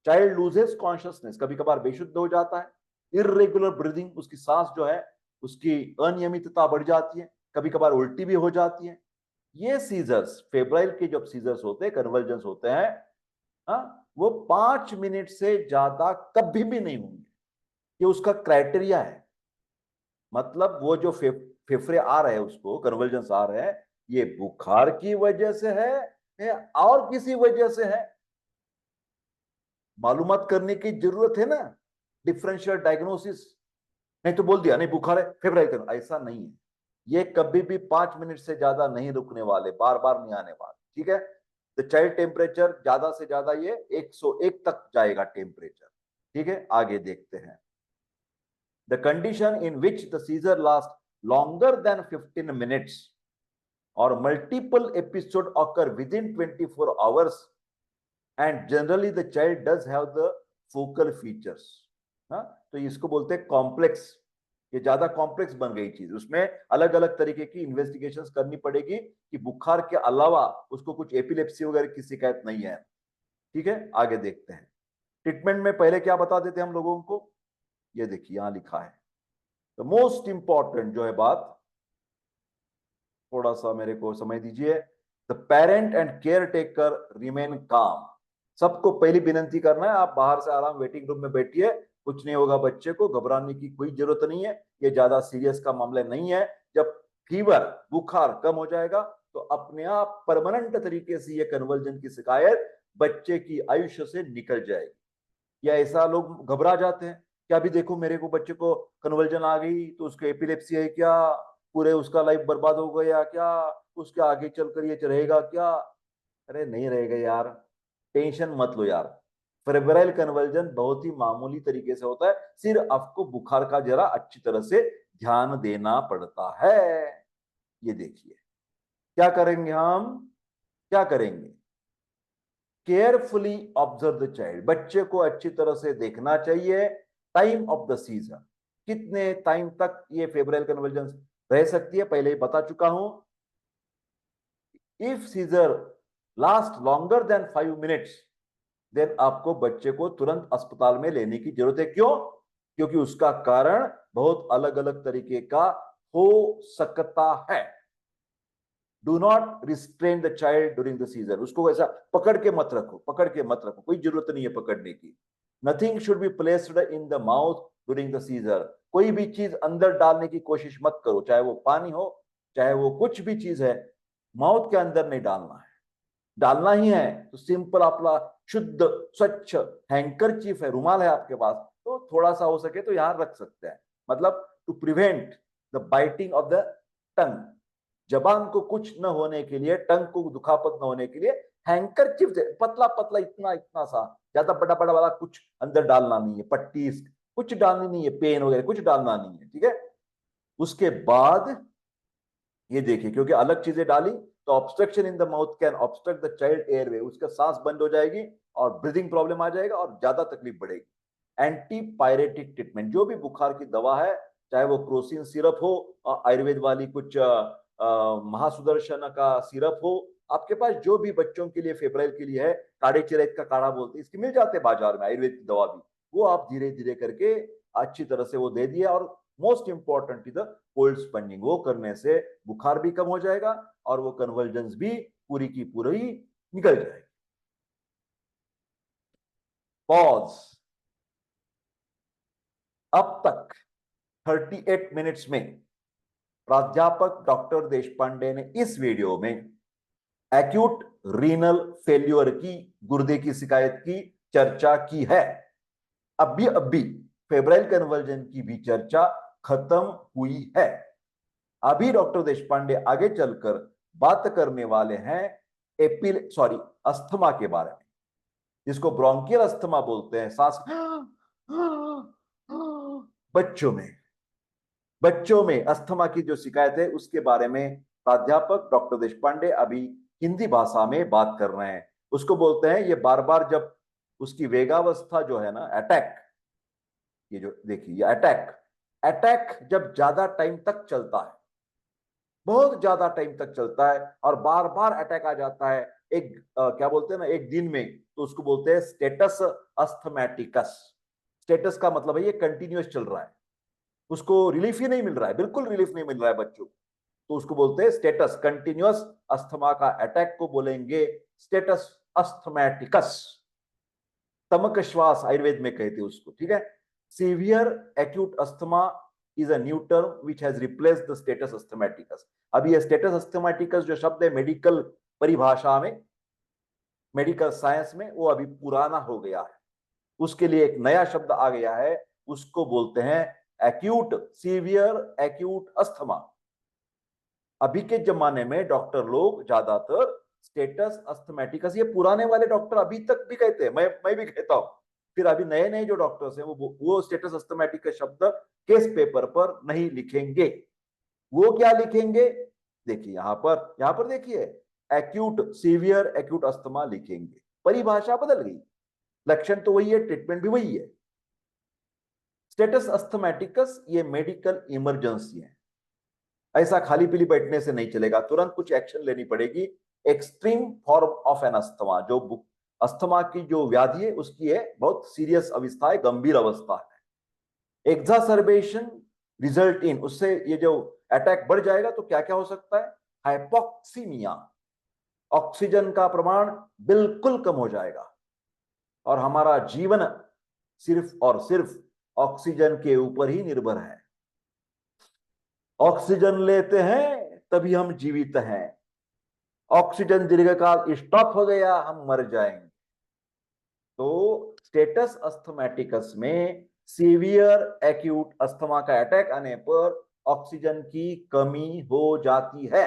चाइल्ड लूजेस कॉन्शियसनेस, कभी कभार बेशुद्ध हो जाता है। इररेगुलर ब्रीदिंग, उसकी सांस जो है उसकी अनियमितता बढ़ जाती है, कभी कभार उल्टी भी हो जाती है। ये सीजर्स, फेब्राइल के जब सीजर्स होते हैं, कन्वर्जन्स होते हैं, वो 5 मिनट से ज्यादा कभी भी नहीं होंगे। ये उसका क्राइटेरिया है। मतलब वो जो फेफड़े आ रहे हैं, उसको कन्वर्जन्स आ रहे हैं, ये बुखार की वजह से है या और किसी वजह से है, मालूमात करने की जरूरत है ना, डिफरेंशियल डायग्नोसिस। नहीं तो बोल दिया नहीं बुखार है फेब्राइल कर, ऐसा नहीं है। ये कभी भी 5 मिनट से ज्यादा नहीं रुकने वाले, बार बार नहीं आने वाले, ठीक है। तो चाइल्ड टेम्परेचर ज्यादा से ज्यादा ये 101 तक जाएगा टेम्परेचर, ठीक है। आगे देखते हैं, the condition in which the seizure last longer than 15 minutes और multiple episode occur within 24 hours and generally the child does have the focal features. तो इसको बोलते हैं कॉम्प्लेक्स। ये ज्यादा कॉम्प्लेक्स बन गई चीज, उसमें अलग अलग तरीके की इन्वेस्टिगेशंस करनी पड़ेगी कि बुखार के अलावा उसको कुछ एपिलेप्सी वगैरह की शिकायत नहीं है, ठीक है। आगे देखते हैं, ट्रीटमेंट में पहले क्या बता देते हैं हम लोगों को, ये देखिए यहां लिखा है। तो मोस्ट इंपॉर्टेंट जो है बात, थोड़ा सा मेरे को समय दीजिए। The parent and care taker remain काम। सबको पहली विनंती करना है, आप बाहर से आराम वेटिंग रूम में बैठिए, कुछ नहीं होगा, बच्चे को घबराने की कोई जरूरत नहीं है, ये ज्यादा सीरियस का मामला नहीं है। जब फीवर, बुखार कम हो जाएगा तो अपने आप परमानेंट तरीके से ये कन्वर्जन की शिकायत बच्चे की आयुष्य से निकल जाएगी। या ऐसा लोग घबरा जाते हैं कि अभी देखो मेरे को बच्चे को कन्वर्जन आ गई तो उसको एपिलेप्सी है क्या, पूरे उसका लाइफ बर्बाद हो गया क्या, उसके आगे चलकर ये रहेगा क्या? अरे नहीं रहेगा यार, टेंशन मत लो यार। फेब्राइल कन्वर्जन बहुत ही मामूली तरीके से होता है, सिर्फ आपको बुखार का जरा अच्छी तरह से ध्यान देना पड़ता है। ये देखिए क्या करेंगे हम, क्या करेंगे, केयरफुली ऑब्जर्व द चाइल्ड, बच्चे को अच्छी तरह से देखना चाहिए। टाइम ऑफ द सीजन, कितने टाइम तक ये फेब्राइल कन्वर्जन रह सकती है पहले ही बता चुका हूं। If seizure last longer than 5 minutes then आपको बच्चे को तुरंत अस्पताल में लेने की जरूरत है। क्यों? क्योंकि उसका कारण बहुत अलग अलग तरीके का हो सकता है। Do not restrain the child during the seizure, उसको ऐसा पकड़ के मत रखो, पकड़ के मत रखो, कोई जरूरत नहीं है पकड़ने की। Nothing should be placed in the mouth during the seizure, कोई भी चीज अंदर डालने की कोशिश मत करो, चाहे वो पानी हो, चाहे वो कुछ भी चीज है, माउथ के अंदर नहीं डालना है। डालना ही है तो सिंपल अपना शुद्ध स्वच्छ हैंकरचीफ है, रुमाल है आपके पास, तो थोड़ा सा हो सके तो यहां रख सकते हैं, मतलब to prevent the biting of the tongue, जबान को कुछ न होने के लिए, टंग को दुखापत न होने के लिए हैंकरचीफ पतला पतला इतना इतना सा, ज्यादा बड़ा बड़ा वाला कुछ अंदर डालना नहीं है, पट्टी कुछ डालनी नहीं है, पेन वगैरह कुछ डालना नहीं है, ठीक है। उसके बाद ये देखिए, क्योंकि अलग चीजें डाली तो obstruction in the mouth can obstruct the child airway, उसका सांस बंद हो जाएगी और ब्रीदिंग प्रॉब्लम आ जाएगा और ज्यादा तकलीफ बढ़ेगी। एंटीपायरेटिक ट्रीटमेंट, जो भी बुखार की दवा है, चाहे वो क्रोसिन सिरप हो, आयुर्वेद वाली कुछ महासुदर्शन का सिरप हो, आपके पास जो भी बच्चों के लिए फेब्राइल के लिए है, काढ़े चिरैत का काढ़ा बोलते हैं, इसके मिल जाते हैं बाजार में आयुर्वेद की दवा भी, वो आप धीरे धीरे करके अच्छी तरह से वो दे दिए। और most important the cold spongin, वो करने से बुखार भी कम हो जाएगा और वो कन्वर्जेंस भी पूरी की पूरी निकल जाएगी। पॉज। अब तक 38 मिनट्स में प्राध्यापक डॉक्टर देशपांडे ने इस वीडियो में एक्यूट रीनल फेल्यूर की, गुर्दे की शिकायत की चर्चा की है। अभी फेब्राइल कन्वर्जन की भी चर्चा खत्म हुई है। अभी डॉक्टर देशपांडे आगे चलकर बात करने वाले हैं अस्थमा के बारे में, जिसको ब्रोंकियल अस्थमा बोलते हैं, सांस बच्चों में अस्थमा की जो शिकायत है उसके बारे में प्राध्यापक डॉक्टर देशपांडे अभी हिंदी भाषा में बात कर रहे हैं। उसको बोलते हैं, ये बार बार जब उसकी वेगावस्था जो है ना, अटैक, ये जो देखिए ये अटैक जब ज्यादा टाइम तक चलता है, बहुत ज्यादा टाइम तक चलता है और बार बार अटैक आ जाता है एक क्या बोलते हैं ना, एक दिन में, तो उसको बोलते हैं स्टेटस अस्थमैटिकस। स्टेटस का मतलब है ये कंटिन्यूअस चल रहा है, उसको रिलीफ ही नहीं मिल रहा है, बिल्कुल रिलीफ नहीं मिल रहा है बच्चों, तो उसको बोलते हैं स्टेटस कंटिन्यूअस अस्थमा का अटैक को बोलेंगे स्टेटस अस्थमैटिकस। तमक श्वास आयुर्वेद में कहते हैं उसको, ठीक है। Severe acute asthma is a new term which has replaced the status asthmaticus. अभी ये स्टेटस अस्थमैटिकस जो शब्द है मेडिकल परिभाषा में, मेडिकल साइंस में, वो अभी पुराना हो गया है, उसके लिए एक नया शब्द आ गया है, उसको बोलते हैं एक्यूट, सीवियर एक्यूट अस्थमा। अभी के जमाने में डॉक्टर लोग ज्यादातर स्टेटस अस्थमैटिकस, ये पुराने वाले डॉक्टर अभी तक भी कहते हैं, मैं भी कहता हूं, फिर अभी नए नए जो डॉक्टर्स हैं वो स्टेटस अस्थमैटिकस शब्द केस पेपर पर नहीं लिखेंगे। वो क्या लिखेंगे, देखिए यहां पर देखिए एक्यूट सीवियर एक्यूट अस्थमा लिखेंगे, परिभाषा बदल गई, लक्षण तो वही है, ट्रीटमेंट भी वही है। स्टेटस अस्थमैटिकस ये मेडिकल इमरजेंसी है, ऐसा खाली पीली बैठने से नहीं चलेगा, तुरंत कुछ एक्शन लेनी पड़ेगी। Extreme form of an asthma, जो अस्थमा की जो व्याधि है उसकी है बहुत सीरियस अवस्था है, गंभीर अवस्था है। एक्सासर्बेशन रिजल्ट इन, उससे ये जो अटैक बढ़ जाएगा तो क्या क्या हो सकता है, हाइपोक्सीमिया, ऑक्सीजन का प्रमाण बिल्कुल कम हो जाएगा और हमारा जीवन सिर्फ और सिर्फ ऑक्सीजन के ऊपर ही निर्भर है। ऑक्सीजन लेते हैं तभी हम जीवित हैं, ऑक्सीजन दीर्घकाल स्टॉप हो गया हम मर जाएंगे। तो स्टेटस अस्थमैटिकस में सीवियर एक्यूट अस्थमा का अटैक आने पर ऑक्सीजन की कमी हो जाती है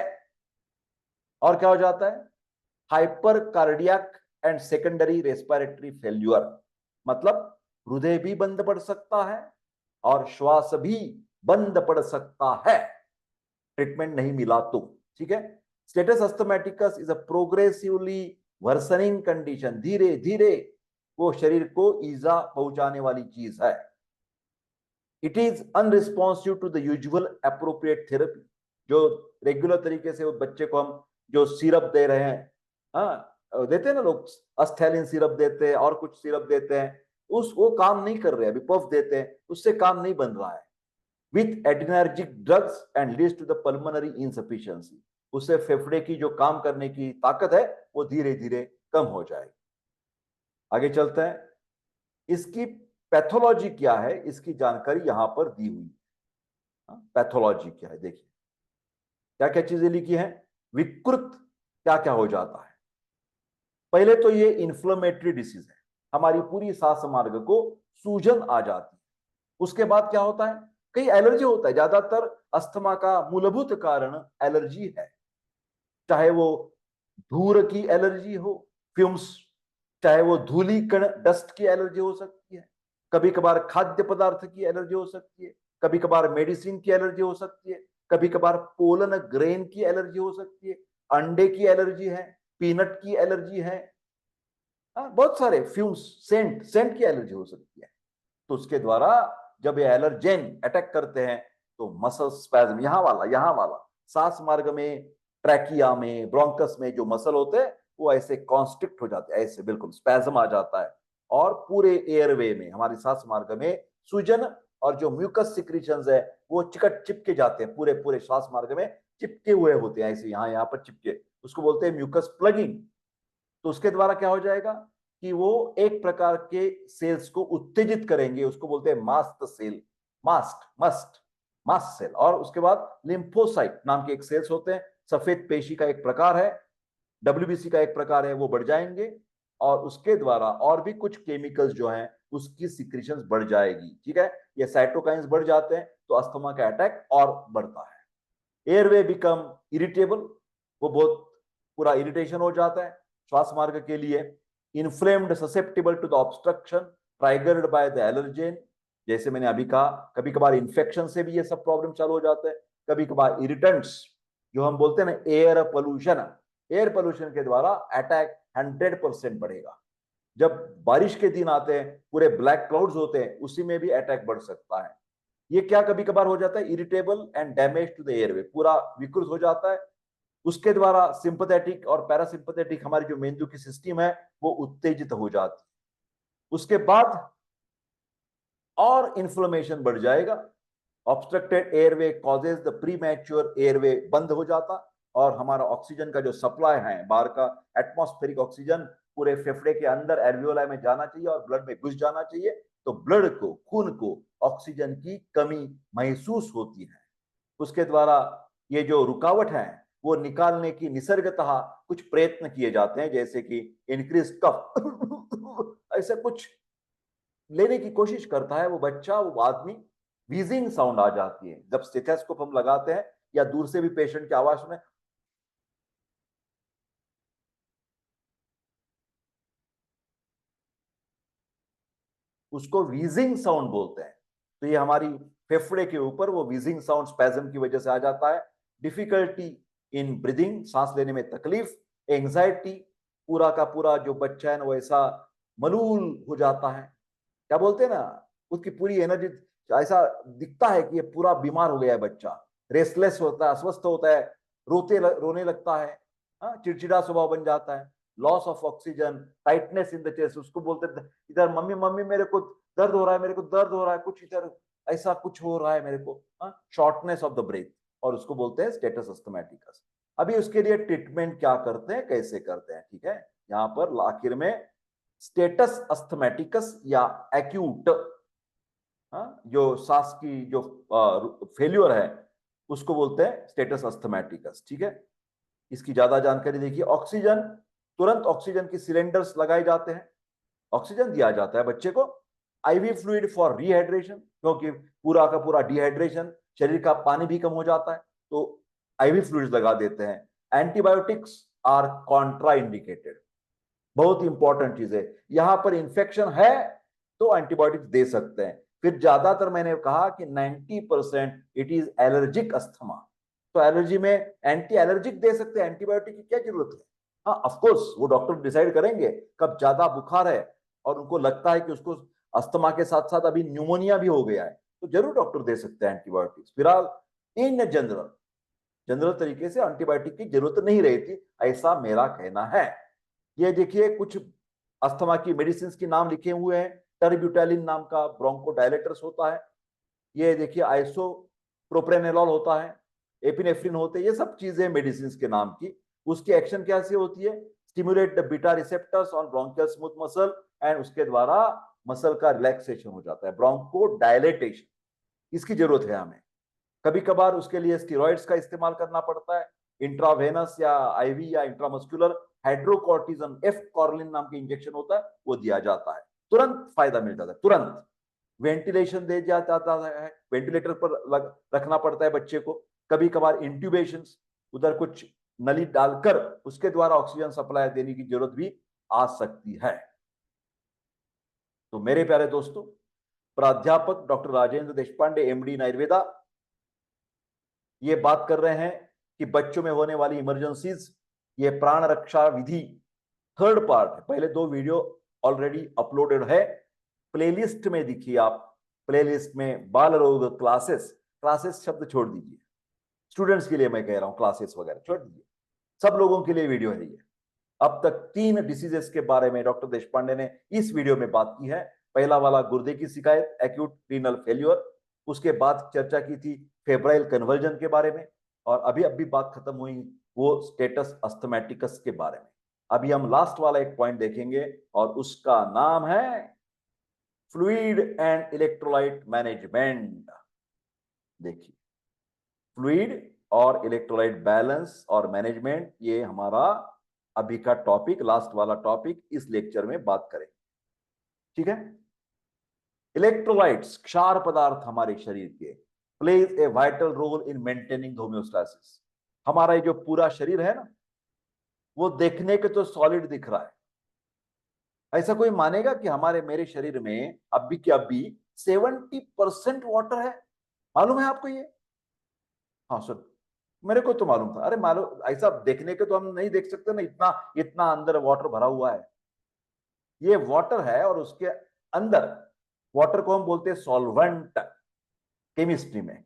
और क्या हो जाता है, hyper cardiac and secondary respiratory failure, मतलब हृदय भी बंद पड़ सकता है और श्वास भी बंद पड़ सकता है, ट्रीटमेंट नहीं मिला तो, ठीक है। Status asthmaticus is a progressively worsening condition, धीरे धीरे वो शरीर को ईजा पहुंचाने वाली चीज है। It is unresponsive to the usual appropriate therapy, जो रेगुलर तरीके से बच्चे को हम जो सिरप दे रहे हैं, हाँ देते हैं ना लोग, अस्थैलिन सिरप देते हैं और कुछ सिरप देते हैं, वो काम नहीं कर रहे, अभी पफ देते हैं उससे काम नहीं बन रहा है, with adrenergic drugs and leads to the pulmonary insufficiency. उससे फेफड़े की जो काम करने की ताकत है वो धीरे धीरे कम हो जाएगी। आगे चलते हैं। इसकी पैथोलॉजी क्या है, इसकी जानकारी यहां पर दी हुई है। पैथोलॉजी क्या है देखिए, क्या क्या चीजें लिखी हैं, विकृत क्या क्या हो जाता है। पहले तो ये इन्फ्लेमेटरी डिसीज है, हमारी पूरी सांस मार्ग को सूजन आ जाती है। उसके बाद क्या होता है, कई एलर्जी होता है। ज्यादातर अस्थमा का मूलभूत कारण एलर्जी है, चाहे वो धूल की एलर्जी हो, फ्यूम्स, चाहे वो धूली कण डस्ट की एलर्जी हो सकती है, कभी कभार खाद्य पदार्थ की एलर्जी हो सकती है, कभी कभार मेडिसिन की एलर्जी हो सकती है, कभी कभार पोलन ग्रेन की एलर्जी हो सकती है, अंडे की एलर्जी है, पीनट की एलर्जी है, बहुत सारे फ्यूम्स, सेंट सेंट की एलर्जी हो सकती है। तो उसके द्वारा जब ये एलर्जेन अटैक करते हैं तो मसल स्पैज्म, यहां वाला सांस मार्ग में, ट्रैकिया में, ब्रोंकस में जो मसल होते हैं वो ऐसे कॉन्स्ट्रिक्ट हो जाते हैं, ऐसे बिल्कुल स्पैज्म आ जाता है। और पूरे एयरवे में, हमारी सांस मार्ग में सूजन और जो म्यूकस सिक्रीशंस है वो चिपके जाते हैं, पूरे पूरे सांस मार्ग में चिपके हुए होते हैं, ऐसे यहाँ पर चिपके, उसको बोलते हैं म्यूकस प्लगिंग। तो उसके द्वारा क्या हो जाएगा कि वो एक प्रकार के सेल्स को उत्तेजित करेंगे, उसको बोलते हैं मास्ट सेल, मास्ट सेल। और उसके बाद लिम्फोसाइट नाम के एक सेल्स होते हैं, सफेद पेशी का एक प्रकार है, डब्ल्यूबीसी का एक प्रकार है, वो बढ़ जाएंगे और उसके द्वारा और भी कुछ केमिकल्स जो हैं उसकी सिक्रीशंस बढ़ जाएगी। ठीक है, ये साइटोकाइंस बढ़ जाते हैं तो अस्थमा का अटैक और बढ़ता है। एयरवे बिकम इरिटेबल, वो बहुत पूरा इरिटेशन हो जाता है श्वास मार्ग के लिए। Inflamed, susceptible to the obstruction triggered by the allergen, जैसे मैंने अभी कहा, कभी कभार इंफेक्शन से भी ये सब प्रॉब्लम चालू हो जाता है, कभी कभार इरिटेंट्स जो हम बोलते हैं ना, एयर पोल्यूशन के द्वारा अटैक 100% बढ़ेगा। जब बारिश के दिन आते हैं, पूरे ब्लैक क्लाउड्स होते हैं, उसी में भी अटैक बढ़ सकता है। ये क्या कभी कभार हो जाता है, irritable and damage to the airway, पूरा विकृत हो जाता है। उसके द्वारा सिंपैथेटिक और पैरासिंपैथेटिक हमारी जो मेंदु की सिस्टम है वो उत्तेजित हो जाती है। उसके बाद और इन्फ्लेमेशन बढ़ जाएगा। Obstructed airway causes the premature airway, बंद हो जाता और हमारा ऑक्सीजन का जो सप्लाई है, बाहर का एटमॉस्फेरिक ऑक्सीजन पूरे फेफड़े के अंदर एल्वियोलाई में जाना चाहिए और ब्लड में घुस जाना चाहिए, तो ब्लड को, खून को ऑक्सीजन की कमी महसूस होती है। उसके द्वारा ये जो रुकावट है वो निकालने की निसर्गतः कुछ प्रयत्न किए जाते हैं, जैसे कि इंक्रीज कफ ऐसे कुछ लेने की कोशिश करता है वो बच्चा, वो आदमी, वीजिंग साउंड आ जाती है जब स्टेथोस्कोप हम लगाते हैं या दूर से भी पेशेंट की आवाज में, उसको वीजिंग साउंड बोलते हैं। तो ये हमारी फेफड़े के ऊपर वो वीजिंग साउंड स्पैज्म की वजह से आ जाता है। डिफिकल्टी इन ब्रीदिंग, सांस लेने में तकलीफ, एंजाइटी, पूरा का पूरा जो बच्चा है ना वो ऐसा मलूल हो जाता है, क्या बोलते हैं ना, उसकी पूरी एनर्जी, ऐसा दिखता है कि ये पूरा बीमार हो गया है बच्चा, रेस्टलेस होता है, अस्वस्थ होता है, रोने लगता है, चिड़चिड़ा स्वभाव बन जाता है, loss of oxygen, tightness in the chest, उसको बोलते हैं इधर मम्मी मम्मी मेरे को दर्द हो रहा है, मेरे को दर्द हो रहा है, कुछ इधर ऐसा कुछ हो रहा है मेरे को, शॉर्टनेस ऑफ द ब्रेथ, और उसको बोलते हैं स्टेटस अस्थमैटिकस। अभी उसके लिए ट्रीटमेंट क्या करते हैं, कैसे करते हैं, ठीक है, यहाँ पर आखिर में स्टेटस अस्थमैटिकस या एक्यूट, जो सांस की जो फेल्यूर है उसको बोलते हैं स्टेटस अस्थमैटिकस। ठीक है, इसकी ज्यादा जानकारी देखिए। ऑक्सीजन, तुरंत ऑक्सीजन की सिलेंडर्स लगाए जाते हैं, ऑक्सीजन दिया जाता है बच्चे को। आईवी फ्लूइड फॉर रिहाइड्रेशन, क्योंकि पूरा का पूरा डिहाइड्रेशन, शरीर का पानी भी कम हो जाता है तो आईवी फ्लूइड लगा देते हैं। एंटीबायोटिक्स आर कॉन्ट्रा इंडिकेटेड, बहुत इंपॉर्टेंट चीज है, यहां पर इंफेक्शन है तो एंटीबायोटिक्स दे सकते हैं। फिर ज्यादातर मैंने कहा कि 90% इट इज एलर्जिक अस्थमा, तो एलर्जी में एंटी एलर्जिक दे सकते हैं, एंटीबायोटिक की क्या जरूरत है। हाँ ऑफ कोर्स वो डॉक्टर डिसाइड करेंगे, कब ज्यादा बुखार है और उनको लगता है कि उसको अस्थमा के साथ साथ अभी न्यूमोनिया भी हो गया है तो जरूर डॉक्टर दे सकते हैं एंटीबायोटिक्स। फिलहाल इन जनरल जनरल तरीके से एंटीबायोटिक की जरूरत नहीं रहती, ऐसा मेरा कहना है। ये देखिए कुछ अस्थमा की मेडिसिन के नाम लिखे हुए हैं। टर्ब्यूटैलिन नाम का ब्रोंकोडायलेटर्स होता है, ये देखिए आइसोप्रोप्रेनेलॉल होता है, एपिनेफ्रिन होते हैं, ये सब चीजें मेडिसिन के नाम की। उसकी एक्शन कैसे होती है? Stimulate the beta receptors on bronchial smooth muscle, and उसके द्वारा मसल का रिलैक्सेशन हो जाता है, ब्रोंको डायलेटेशन। इसकी जरूरत है हमें। कभी कभार उसके लिए स्टेरॉइड्स का इस्तेमाल करना पड़ता है, इंट्रावेनस या आईवी या इंट्रामस्कुलर हाइड्रोकॉर्टिजन, एफ कॉर्लिन नाम के इंजेक्शन होता है, वो दिया जाता है। तुरंत फायदा मिल जाता है, तुरंत। वेंटिलेशन दे जाता है, वेंटिलेटर पर रखना पड़ता है बच्चे को। कभी कभार इंट्यूबेशन, उधर कुछ नली डालकर उसके द्वारा ऑक्सीजन सप्लाई देने की जरूरत भी आ सकती है। तो मेरे प्यारे दोस्तों, प्राध्यापक डॉक्टर राजेंद्र देशपांडे, एमडी आयुर्वेदा, ये बात कर रहे हैं कि बच्चों में होने वाली इमरजेंसीज, ये प्राण रक्षा विधि थर्ड पार्ट है। पहले 2 वीडियो ऑलरेडी अपलोडेड है, प्लेलिस्ट में देखिए आप। प्लेलिस्ट में बाल रोग क्लासेस, क्लासेस शब्द छोड़ दीजिए, स्टूडेंट्स के लिए मैं कह रहा हूं, क्लासेस वगैरह छोड़ दीजिए, सब लोगों के लिए वीडियो है ये। अब तक 3 डिसीजेस के बारे में डॉक्टर देशपांडे ने इस वीडियो में बात की है। पहला वाला गुर्दे की शिकायत, एक्यूट रीनल फेल्योर। उसके बाद चर्चा की थी फेब्राइल कन्वर्जन के बारे में, और अभी बात खत्म हुई वो स्टेटस अस्थमेटिकस के बारे में। अभी हम लास्ट वाला एक पॉइंट देखेंगे, और उसका नाम है फ्लूइड एंड इलेक्ट्रोलाइट मैनेजमेंट। देखिए, फ्लूइड और इलेक्ट्रोलाइट बैलेंस और मैनेजमेंट, ये हमारा अभी का टॉपिक, लास्ट वाला टॉपिक इस लेक्चर में बात करेंगे। ठीक है। इलेक्ट्रोलाइट्स, क्षार पदार्थ हमारे शरीर के, plays a vital role in maintaining homeostasis. हमारा ये जो पूरा शरीर है ना, वो देखने के तो सॉलिड दिख रहा है। ऐसा कोई मानेगा कि हमारे मेरे शरीर में अभी के अभी 70% वाटर है? मालूम है आपको ये? हाँ सर, मेरे को तो मालूम था। अरे मालूम, ऐसा देखने के तो हम नहीं देख सकते ना, इतना इतना अंदर वाटर भरा हुआ है। ये वाटर है, और उसके अंदर, वाटर को हम बोलते हैं सॉल्वेंट केमिस्ट्री में।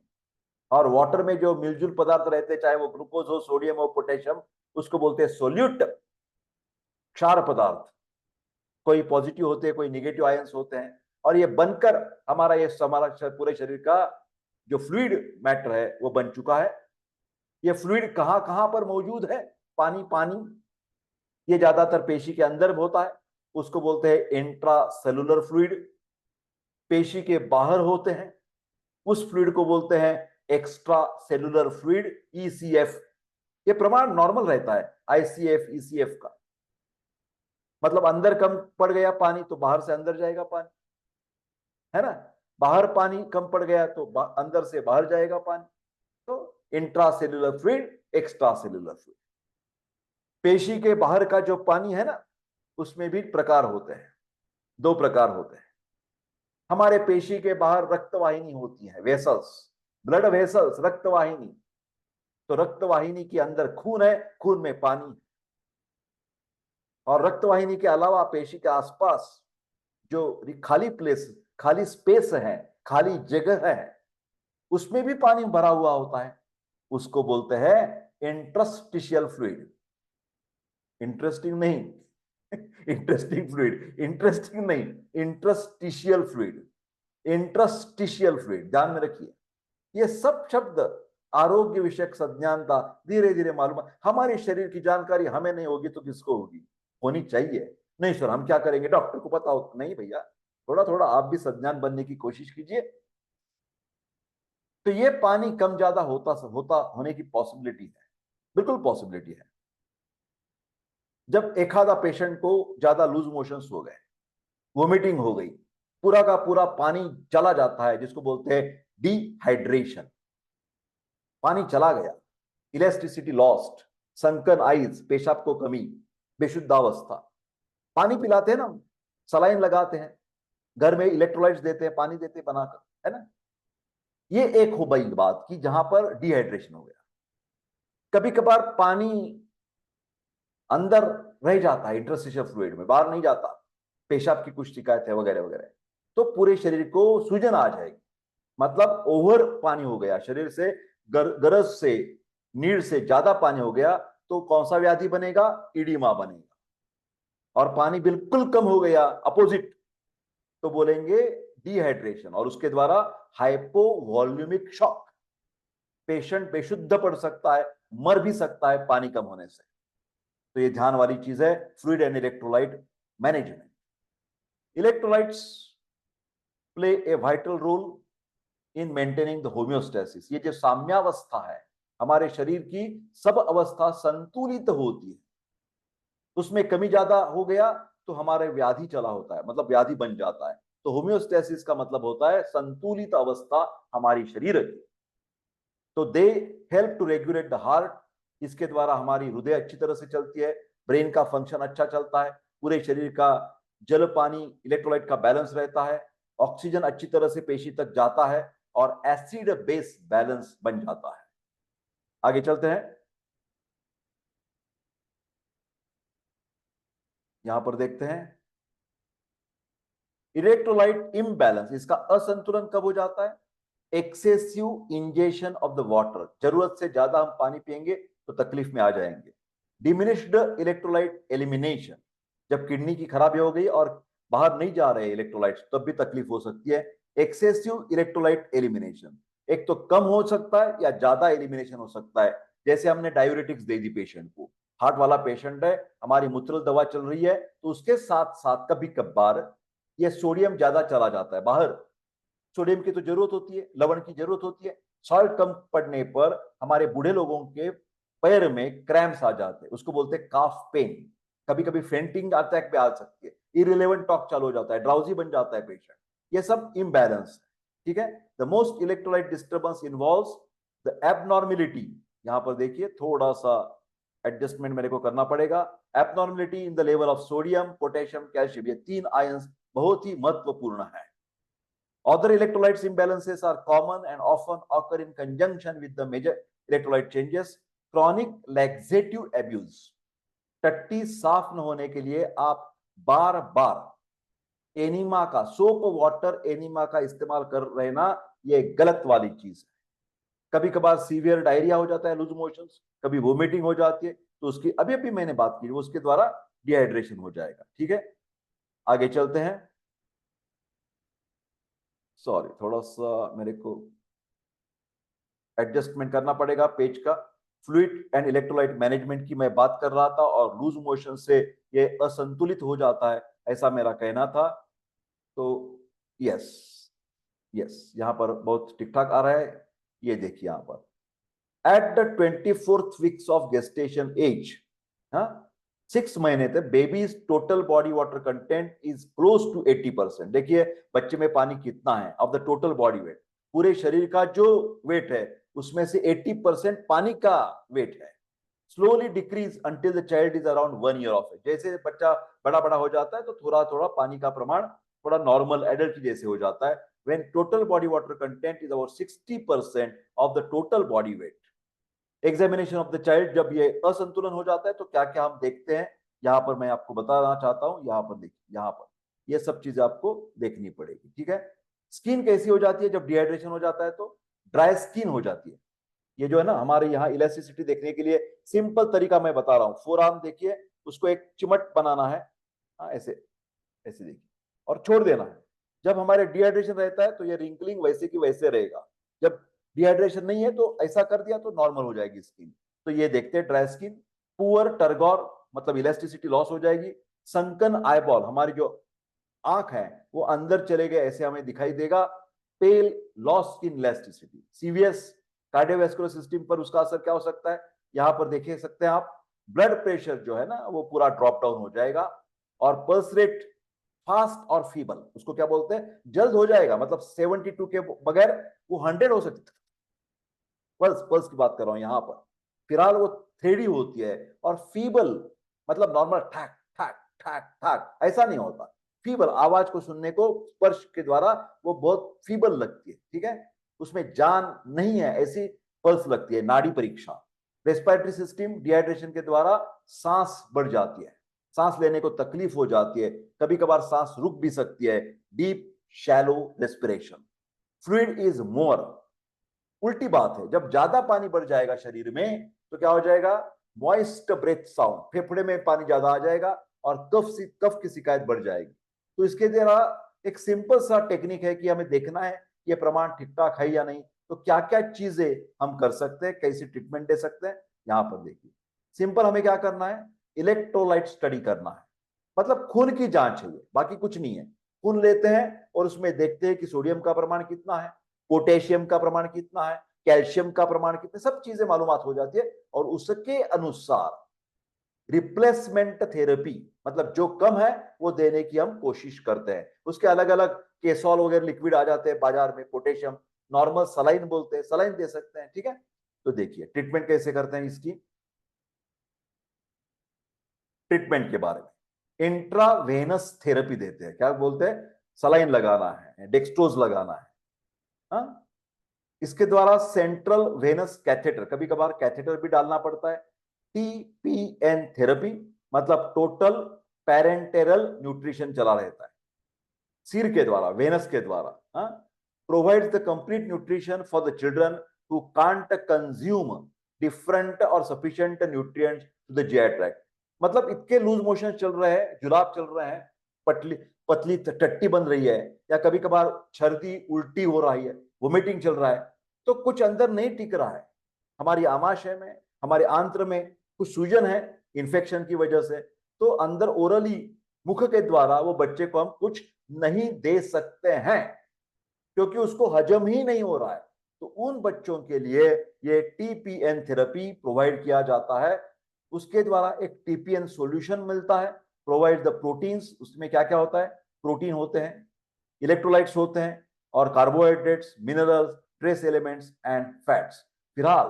और वाटर में जो मिलजुल पदार्थ रहते हैं, चाहे वो ग्लूकोज हो, सोडियम हो, पोटेशियम, उसको बोलते हैं सोल्यूट, क्षार पदार्थ। कोई पॉजिटिव होते हैं, कोई निगेटिव आयंस होते हैं, और ये बनकर हमारा ये हमारा पूरे शरीर का जो फ्लूइड मैटर है वो बन चुका है। ये फ्लूइड कहां कहां पर मौजूद है? पानी, पानी ये ज्यादातर पेशी के अंदर होता है, उसको बोलते हैं इंट्रा सेलुलर फ्लूइड। पेशी के बाहर होते हैं, उस फ्लूइड को बोलते हैं एक्स्ट्रा सेलुलर फ्लूइड, ईसीएफ। ये प्रमाण नॉर्मल रहता है आईसीएफ, ईसीएफ का। मतलब अंदर कम पड़ गया पानी तो बाहर से अंदर जाएगा पानी, है ना। बाहर पानी कम पड़ गया तो अंदर से बाहर जाएगा पानी। तो intra cellular fluid, extra cellular fluid. पेशी के बाहर का जो पानी है ना, उसमें भी प्रकार होते हैं, 2 प्रकार होते हैं। हमारे पेशी के बाहर रक्तवाहिनी होती है, वेसल्स, ब्लड वेसल्स, रक्तवाहिनी। तो रक्तवाहिनी के अंदर खून है, खून में पानी है। और रक्तवाहिनी के अलावा पेशी के आसपास जो खाली प्लेस, खाली स्पेस है, खाली जगह है, उसमें भी पानी भरा हुआ होता है। उसको बोलते हैं इंटरस्टिशियल फ्लूइड। इंटरेस्टिंग नहीं, इंटरेस्टिंग फ्लूइड, इंटरेस्टिंग नहीं, इंटरस्टिशियल फ्लूइड, इंटरस्टिशियल फ्लूइड, ध्यान में रखिए। ये सब शब्द आरोग्य विषयक सज्ञानता धीरे धीरे मालूम। हमारे शरीर की जानकारी हमें नहीं होगी तो किसको होगी? होनी चाहिए। नहीं सर, हम क्या करेंगे, डॉक्टर को पता हो? नहीं भैया, थोड़ा थोड़ा आप भी सज्ञान बनने की कोशिश कीजिए। तो ये पानी कम ज्यादा होता होने की पॉसिबिलिटी है, बिल्कुल पॉसिबिलिटी है। जब एक आधा पेशेंट को ज्यादा लूज मोशंस हो गए, वोमिटिंग हो गई, पूरा का पूरा पानी चला जाता है, जिसको बोलते हैं डिहाइड्रेशन। पानी चला गया, इलेस्टिसिटी लॉस्ट, संकन आइज, पेशाब को कमी, बेशुद्धावस्था। पानी पिलाते हैं ना, सलाइन लगाते हैं, घर में इलेक्ट्रोलाइट्स देते हैं, पानी देते हैं बनाकर, है ना। ये एक हो गई बात की जहां पर डिहाइड्रेशन हो गया। कभी कभार पानी अंदर रह जाता है इंटरस्टिशियल फ्लूइड में, बाहर नहीं जाता, पेशाब की कुछ शिकायत है वगैरह वगैरह, तो पूरे शरीर को सूजन आ जाएगी। मतलब ओवर पानी हो गया शरीर से, गरज से, नीड से ज्यादा पानी हो गया, तो कौन सा व्याधि बनेगा? इडिमा बनेगा। और पानी बिल्कुल कम हो गया, अपोजिट, तो बोलेंगे डिहाइड्रेशन, और उसके द्वारा हाइपोवॉल्यूमिक शॉक। पेशेंट बेशुद्ध पड़ सकता है, मर भी सकता है पानी कम होने से। तो ये ध्यान वाली चीज है, fluid and electrolyte management. Electrolytes play a vital role in maintaining the homeostasis. ये जो साम्यावस्था है, हमारे शरीर की सब अवस्था संतुलित होती है, उसमें कमी ज्यादा हो गया तो हमारे व्याधि चला होता है, मतलब व्याधि बन जाता है। तो होम्योस्टेसिस का मतलब होता है संतुलित अवस्था हमारी शरीर की। तो they help to regulate the heart, इसके द्वारा हमारी हृदय अच्छी तरह से चलती है, ब्रेन का फंक्शन अच्छा चलता है, पूरे शरीर का जल पानी इलेक्ट्रोलाइट का बैलेंस रहता है, ऑक्सीजन अच्छी तरह से पेशी तक जाता है और एसिड बेस बैलेंस बन जाता है। आगे चलते हैं, यहां पर देखते हैं इलेक्ट्रोलाइट इम्बैलेंस, इसका असंतुलन कब हो जाता है? Excessive ingestion of the water, जरूरत से ज्यादा हम पानी पिएंगे तो तकलीफ में आ जाएंगे। डिमिनिश्ड इलेक्ट्रोलाइट एलिमिनेशन, जब किडनी की खराबी हो गई और बाहर नहीं जा रहे इलेक्ट्रोलाइट्स तब भी तकलीफ हो सकती है। एक्सेसिव इलेक्ट्रोलाइट एलिमिनेशन, एक तो कम हो सकता है या ज्यादा एलिमिनेशन हो सकता है। जैसे हमने डायूरेटिक्स दे दी पेशेंट को, हार्ट वाला पेशेंट है, हमारी मूत्रल दवा चल रही है, तो उसके साथ साथ कभी कभार ये सोडियम ज्यादा चला जाता है बाहर, सोडियम की तो जरूरत होती है, लवण की जरूरत होती है। सॉल्ट कम पड़ने पर हमारे बूढ़े लोगों के पैर में क्रैम्प्स आ जाते हैं, उसको बोलते हैं काफ पेन। कभी कभी फेंटिंग अटैक पे आ सकती है, इरिलेवेंट टॉक चालू हो जाता है, ड्राउजी बन जाता है पेशेंट। ये सब इम्बैलेंस है, ठीक है। The most electrolyte disturbance involves the abnormality, यहां पर देखिए थोड़ा सा एडजस्टमेंट मेरे को करना पड़ेगा। Abnormality in the level of sodium, potassium, calcium, ये तीन आयंस बहुत ही महत्वपूर्ण है। Other electrolytes imbalances are common and often occur in conjunction with the major electrolyte changes. Chronic laxative abuse, टट्टी साफ न होने के लिए आप बार बार एनिमा का, सोप वाटर एनिमा का इस्तेमाल कर रहे ना, ये गलत वाली चीज है। कभी कभार सीवियर डायरिया हो जाता है, लूज मोशंस, कभी वोमिटिंग हो जाती है, तो उसकी अभी अभी मैंने बात की, उसके द्वारा डिहाइड्रेशन हो जाएगा, ठीक है। आगे चलते हैं, सॉरी थोड़ा सा मेरे को एडजस्टमेंट करना पड़ेगा पेज का। फ्लूइड एंड इलेक्ट्रोलाइट मैनेजमेंट की मैं बात कर रहा था और लूज मोशन से ये असंतुलित हो जाता है, ऐसा मेरा कहना था। तो यस, यस यहां पर बहुत ठीक ठाक आ रहा है। ये देखिए यहां पर at the 24th weeks of gestation age, हाँ 6 महीने तक babies total body water content is close to 80%। देखिए बच्चे में पानी कितना है of the total body weight, पूरे शरीर का जो वेट है उसमें से 80% पानी का वेट है। Slowly decrease until the child is around 1 year of age, जैसे बच्चा बड़ा बड़ा हो जाता है तो थोड़ा थोड़ा पानी का प्रमाण थोड़ा नॉर्मल एडल्ट जैसे हो जाता है। When total body water content is about 60% of the total body wait. Examination of the child, जब ये असंतुलन हो जाता है तो क्या क्या हम देखते हैं, यहां पर मैं आपको बताना चाहता हूं। यहां पर देखिए, यहां पर ये सब चीजें आपको देखनी पड़ेगी, ठीक है। स्किन कैसी हो जाती है जब डिहाइड्रेशन हो जाता है? तो ड्राई स्किन हो जाती है। ये जो है ना हमारे यहाँ इलास्टिसिटी देखने के लिए सिंपल तरीका मैं बता रहा हूँ। फोर आर्म देखिए, उसको एक चिमट बनाना है, हाँ ऐसे ऐसे देखिए, और छोड़ देना है। जब हमारे डिहाइड्रेशन रहता है तो ये रिंकलिंग वैसे की वैसे रहेगा, जब डिहाइड्रेशन नहीं है तो ऐसा कर दिया तो नॉर्मल हो जाएगी स्किन। तो ये देखते हैं ड्राई स्किन। पुअर टर्गोर, मतलब इलास्टिसिटी लॉस हो जाएगी। संकन आईबॉल, हमारी जो आंख है वो अंदर चले गए ऐसे हमें दिखाई देगा। Pale, loss in elasticity. CVS cardiovascular system पर उसका असर क्या हो सकता है, यहां पर देख सकते हैं आप। ब्लड प्रेशर जो है ना वो पूरा ड्रॉप डाउन हो जाएगा। और पल्स रेट फास्ट और फीबल, उसको क्या बोलते हैं, जल्द हो जाएगा, मतलब 72 के बगैर वो 100 हो सकता है। पल्स पल्स की बात कर रहा हूं यहां पर। फिलहाल वो 3D होती है। और फीबल मतलब नॉर्मल ठैक ठैक ठैक ठैक ऐसा नहीं होता। फीबल, आवाज को सुनने को स्पर्श के द्वारा वो बहुत फीबल लगती है, ठीक है, उसमें जान नहीं है ऐसी पल्स लगती है। नाड़ी परीक्षा। रेस्पिरेटरी सिस्टम, डिहाइड्रेशन के द्वारा सांस बढ़ जाती है, सांस लेने को तकलीफ हो जाती है, कभी कभार सांस रुक भी सकती है। Deep shallow respiration. Fluid is more, उल्टी बात है, जब ज्यादा पानी बढ़ जाएगा शरीर में तो क्या हो जाएगा, मॉइस्ट ब्रेथ साउंड, फेफड़े में पानी ज्यादा आ जाएगा और कफ की शिकायत बढ़ जाएगी। तो इसके द्वारा एक सिंपल सा टेक्निक है कि हमें देखना है ये प्रमाण ठीक ठाक है या नहीं। तो क्या क्या चीजें हम कर सकते हैं, कैसी ट्रीटमेंट दे सकते हैं, यहां पर देखिए। सिंपल हमें क्या करना है, इलेक्ट्रोलाइट स्टडी करना है, मतलब खून की जांच है, ये बाकी कुछ नहीं है। खून लेते हैं और उसमें देखते हैं कि सोडियम का प्रमाण कितना है, पोटेशियम का प्रमाण कितना है, कैल्शियम का प्रमाण कितना, सब चीजें मालूमात हो जाती है। और उसके अनुसार रिप्लेसमेंट थेरेपी, मतलब जो कम है वो देने की हम कोशिश करते हैं। उसके अलग अलग केसॉल वगैरह लिक्विड आ जाते हैं बाजार में, पोटेशियम, नॉर्मल सलाइन बोलते हैं, सलाइन दे सकते हैं, ठीक है। तो देखिए ट्रीटमेंट कैसे करते हैं इसकी। ट्रीटमेंट के बारे में इंट्रावेनस थेरेपी देते हैं, क्या बोलते हैं, सलाइन लगाना है, डेक्सट्रोज लगाना है। हाँ? इसके द्वारा सेंट्रल वेनस कैथेटर, कभी कभार कैथेटर भी डालना पड़ता है। टीपीएन थेरेपी, मतलब टोटल पेरेंटेरल न्यूट्रिशन चला रहता है सिर के द्वारा, वेनस के द्वारा। Provides the complete nutrition for the children who can't consume different और sufficient nutrients to the GI tract. मतलब इतने लूज मोशन चल रहे हैं, जुलाब चल रहे हैं, पतली पतली टट्टी बन रही है, या कभी कभार छर्दी उल्टी हो रही है, वोमिटिंग चल रहा है, तो कुछ अंदर नहीं टिक रहा है, हमारी आमाशय में, हमारे आंत्र में कुछ सूजन है इन्फेक्शन की वजह से, तो अंदर ओरली, मुख के द्वारा वो बच्चे को हम कुछ नहीं दे सकते हैं, क्योंकि उसको हजम ही नहीं हो रहा है। तो उन बच्चों के लिए ये टीपीएन थेरेपी प्रोवाइड किया जाता है। उसके द्वारा एक टीपीएन सॉल्यूशन मिलता है, प्रोवाइड द प्रोटीन्स। उसमें क्या क्या होता है, प्रोटीन होते हैं, इलेक्ट्रोलाइट्स होते हैं, और carbohydrates, minerals, trace elements and fats. फिलहाल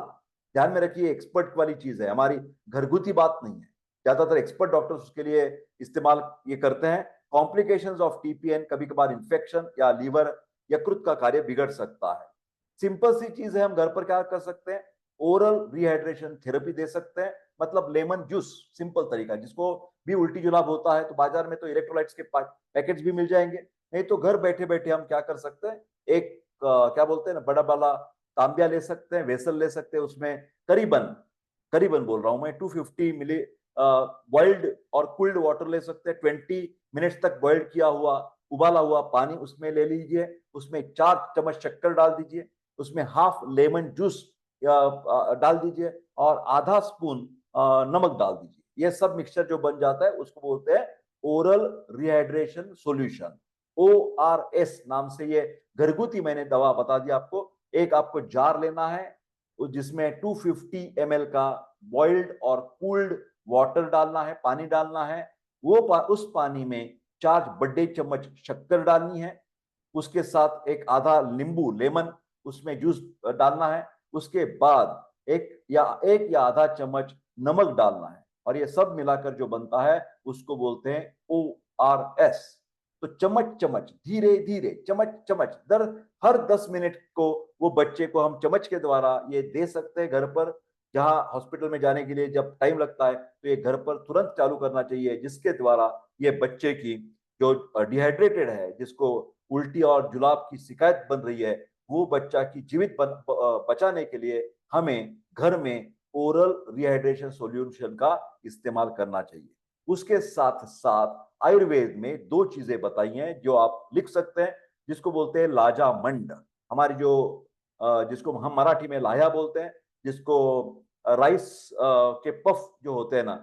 ध्यान में रखिए, एक्सपर्ट वाली चीज है, हमारी घरगुती बात नहीं है। ज्यादातर एक्सपर्ट डॉक्टर्स उसके लिए इस्तेमाल ये करते हैं। कॉम्प्लिकेशंस ऑफ टीपीएन, कभी कभार इंफेक्शन या लीवर, यकृत का कार्य बिगड़ सकता है। सिंपल सी चीज है, हम घर पर क्या कर सकते हैं, ओरल रिहाइड्रेशन थेरेपी दे सकते हैं, मतलब लेमन जूस, सिंपल तरीका। जिसको भी उल्टी जुलाब होता है तो बाजार में तो इलेक्ट्रोलाइट्स के पैकेट्स भी मिल जाएंगे, नहीं तो घर बैठे बैठे हम क्या कर सकते हैं, एक क्या बोलते हैं ना, बड़ा वाला तांबिया ले सकते हैं, वेसल ले सकते हैं, उसमें करीबन करीबन बोल रहा हूं मैं 250 मिली बॉइल्ड और कूल्ड वाटर ले सकते हैं। 20 मिनट्स तक बॉइल्ड किया हुआ, उबाला हुआ पानी उसमें ले लीजिए, उसमें 4 चम्मच शक्कर डाल दीजिए, उसमें हाफ लेमन जूस डाल दीजिए, और आधा स्पून नमक डाल दीजिए। ये सब मिक्सचर जो बन जाता है उसको बोलते हैं ओरल रिहाइड्रेशन सॉल्यूशन, ORS नाम से। ये घरगुती मैंने दवा बता दी आपको। एक आपको जार लेना है, जिसमें 250 ml का बॉइल्ड और कूल्ड वाटर डालना है, पानी डालना है। उस पानी में 4 बड़े चम्मच शक्कर डालनी है, उसके साथ एक आधा नींबू, लेमन, उसमें जूस डालना है। उसके बाद एक या आधा चम्मच नमक डालना है, और ये सब मिलाकर जो बनता है उसको बोलते हैं ORS। तो चम्मच चम्मच, धीरे धीरे, चम्मच चम्मच, हर 10 मिनट को वो बच्चे को हम चम्मच के द्वारा ये दे सकते हैं घर पर। जहां हॉस्पिटल में जाने के लिए जब टाइम लगता है तो ये घर पर तुरंत चालू करना चाहिए, जिसके द्वारा ये बच्चे की जो डिहाइड्रेटेड है, जिसको उल्टी और जुलाब की शिकायत बन रही है, वो बच्चा की जीवित बचाने के लिए हमें घर में ओरल रिहाइड्रेशन सॉल्यूशन का इस्तेमाल करना चाहिए। उसके साथ साथ आयुर्वेद में 2 चीजें बताई हैं जो आप लिख सकते हैं, जिसको बोलते हैं लाजामंड, हमारी जो जिसको हम मराठी में लाया बोलते हैं, जिसको राइस के पफ जो होते हैं ना,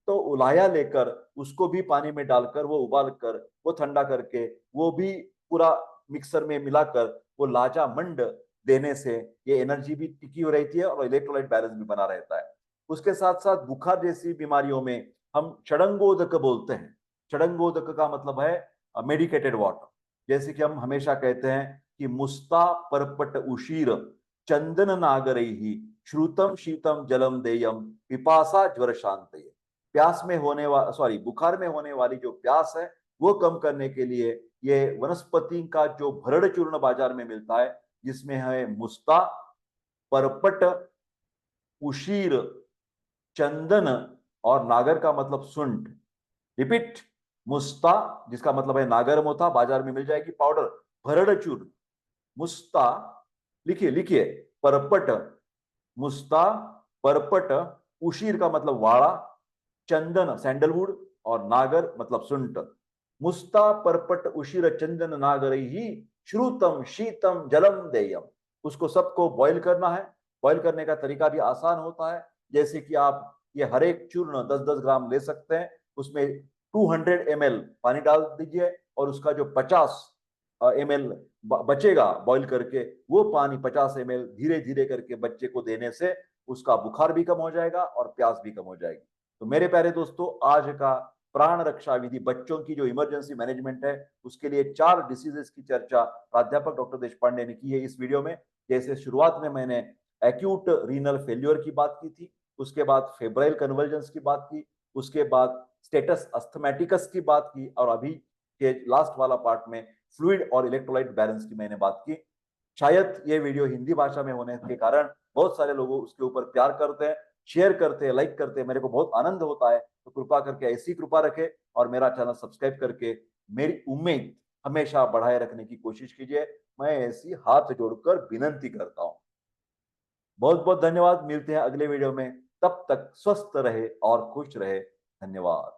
तो उलाया लेकर उसको भी पानी में डालकर, वो उबाल कर, वो ठंडा करके, वो भी पूरा मिक्सर में मिलाकर वो लाजामंड देने से ये एनर्जी भी टिकी हो रहती है और इलेक्ट्रोलाइट बैलेंस भी बना रहता है। उसके साथ साथ बुखार जैसी बीमारियों में हम षडंगोदक बोलते हैं। षडंगोदक का मतलब है मेडिकेटेड वाटर। जैसे कि हम हमेशा कहते हैं कि मुस्ता परपट उशीर चंदन नागरही श्रुतम शीतम जलम देयम पिपासा ज्वर शांत। प्यास में होने वाला, सॉरी, बुखार में होने वाली जो प्यास है वो कम करने के लिए ये वनस्पति का जो भरड़ चूर्ण बाजार में मिलता है, जिसमें है मुस्ता, परपट, उशीर, चंदन, और नागर का मतलब सुंठ। रिपीट, मुस्ता जिसका मतलब है नागर मोथा, बाजार में मिल जाएगी पाउडर, भरड़ चूर्ण, मुस्ता, लिखिए लिखिए, परपट, मुस्ता, परपट, उशीर का मतलब वाड़ा, चंदन सैंडलवुड, और नागर मतलब सुंठ। मुस्ता परपट उशीर चंदन नागर ही श्रुतम शीतम जलम देयम। उसको सबको बॉईल करना है। बॉईल करने का तरीका भी आसान होता है, जैसे कि आप ये हर एक चूर्ण 10-10 ग्राम ले सकते हैं, उसमें 200 ml पानी डाल दीजिए और उसका जो 50 ml बचेगा बॉईल करके, वो पानी 50 ml धीरे धीरे करके बच्चे को देने से उसका बुखार भी कम हो जाएगा और प्यास भी कम हो जाएगी। तो मेरे प्यारे दोस्तों, आज का प्राण रक्षा विधि बच्चों की जो इमरजेंसी मैनेजमेंट है, उसके लिए 4 डिसीजेस की चर्चा प्राध्यापक डॉक्टर देशपांडे ने की है इस वीडियो में। जैसे शुरुआत में मैंने एक्यूट रीनल फेल्योर की बात की थी, उसके बाद फेब्राइल कन्वर्जेंस की बात की, उसके बाद स्टेटस अस्थमेटिकस की बात की, और अभी के लास्ट वाला पार्ट में फ्लूइड और इलेक्ट्रोलाइट बैलेंस की मैंने बात की। शायद ये वीडियो हिंदी भाषा में होने के कारण बहुत सारे लोग उसके ऊपर प्यार करते हैं, शेयर करते हैं, लाइक करते हैं, मेरे को बहुत आनंद होता है। तो कृपा करके ऐसी कृपा रखें और मेरा चैनल सब्सक्राइब करके मेरी उम्मीद हमेशा बढ़ाए रखने की कोशिश कीजिए। मैं ऐसी हाथ जोड़कर विनंती करता हूं। बहुत बहुत धन्यवाद। मिलते हैं अगले वीडियो में, तब तक स्वस्थ रहे और खुश रहे। धन्यवाद।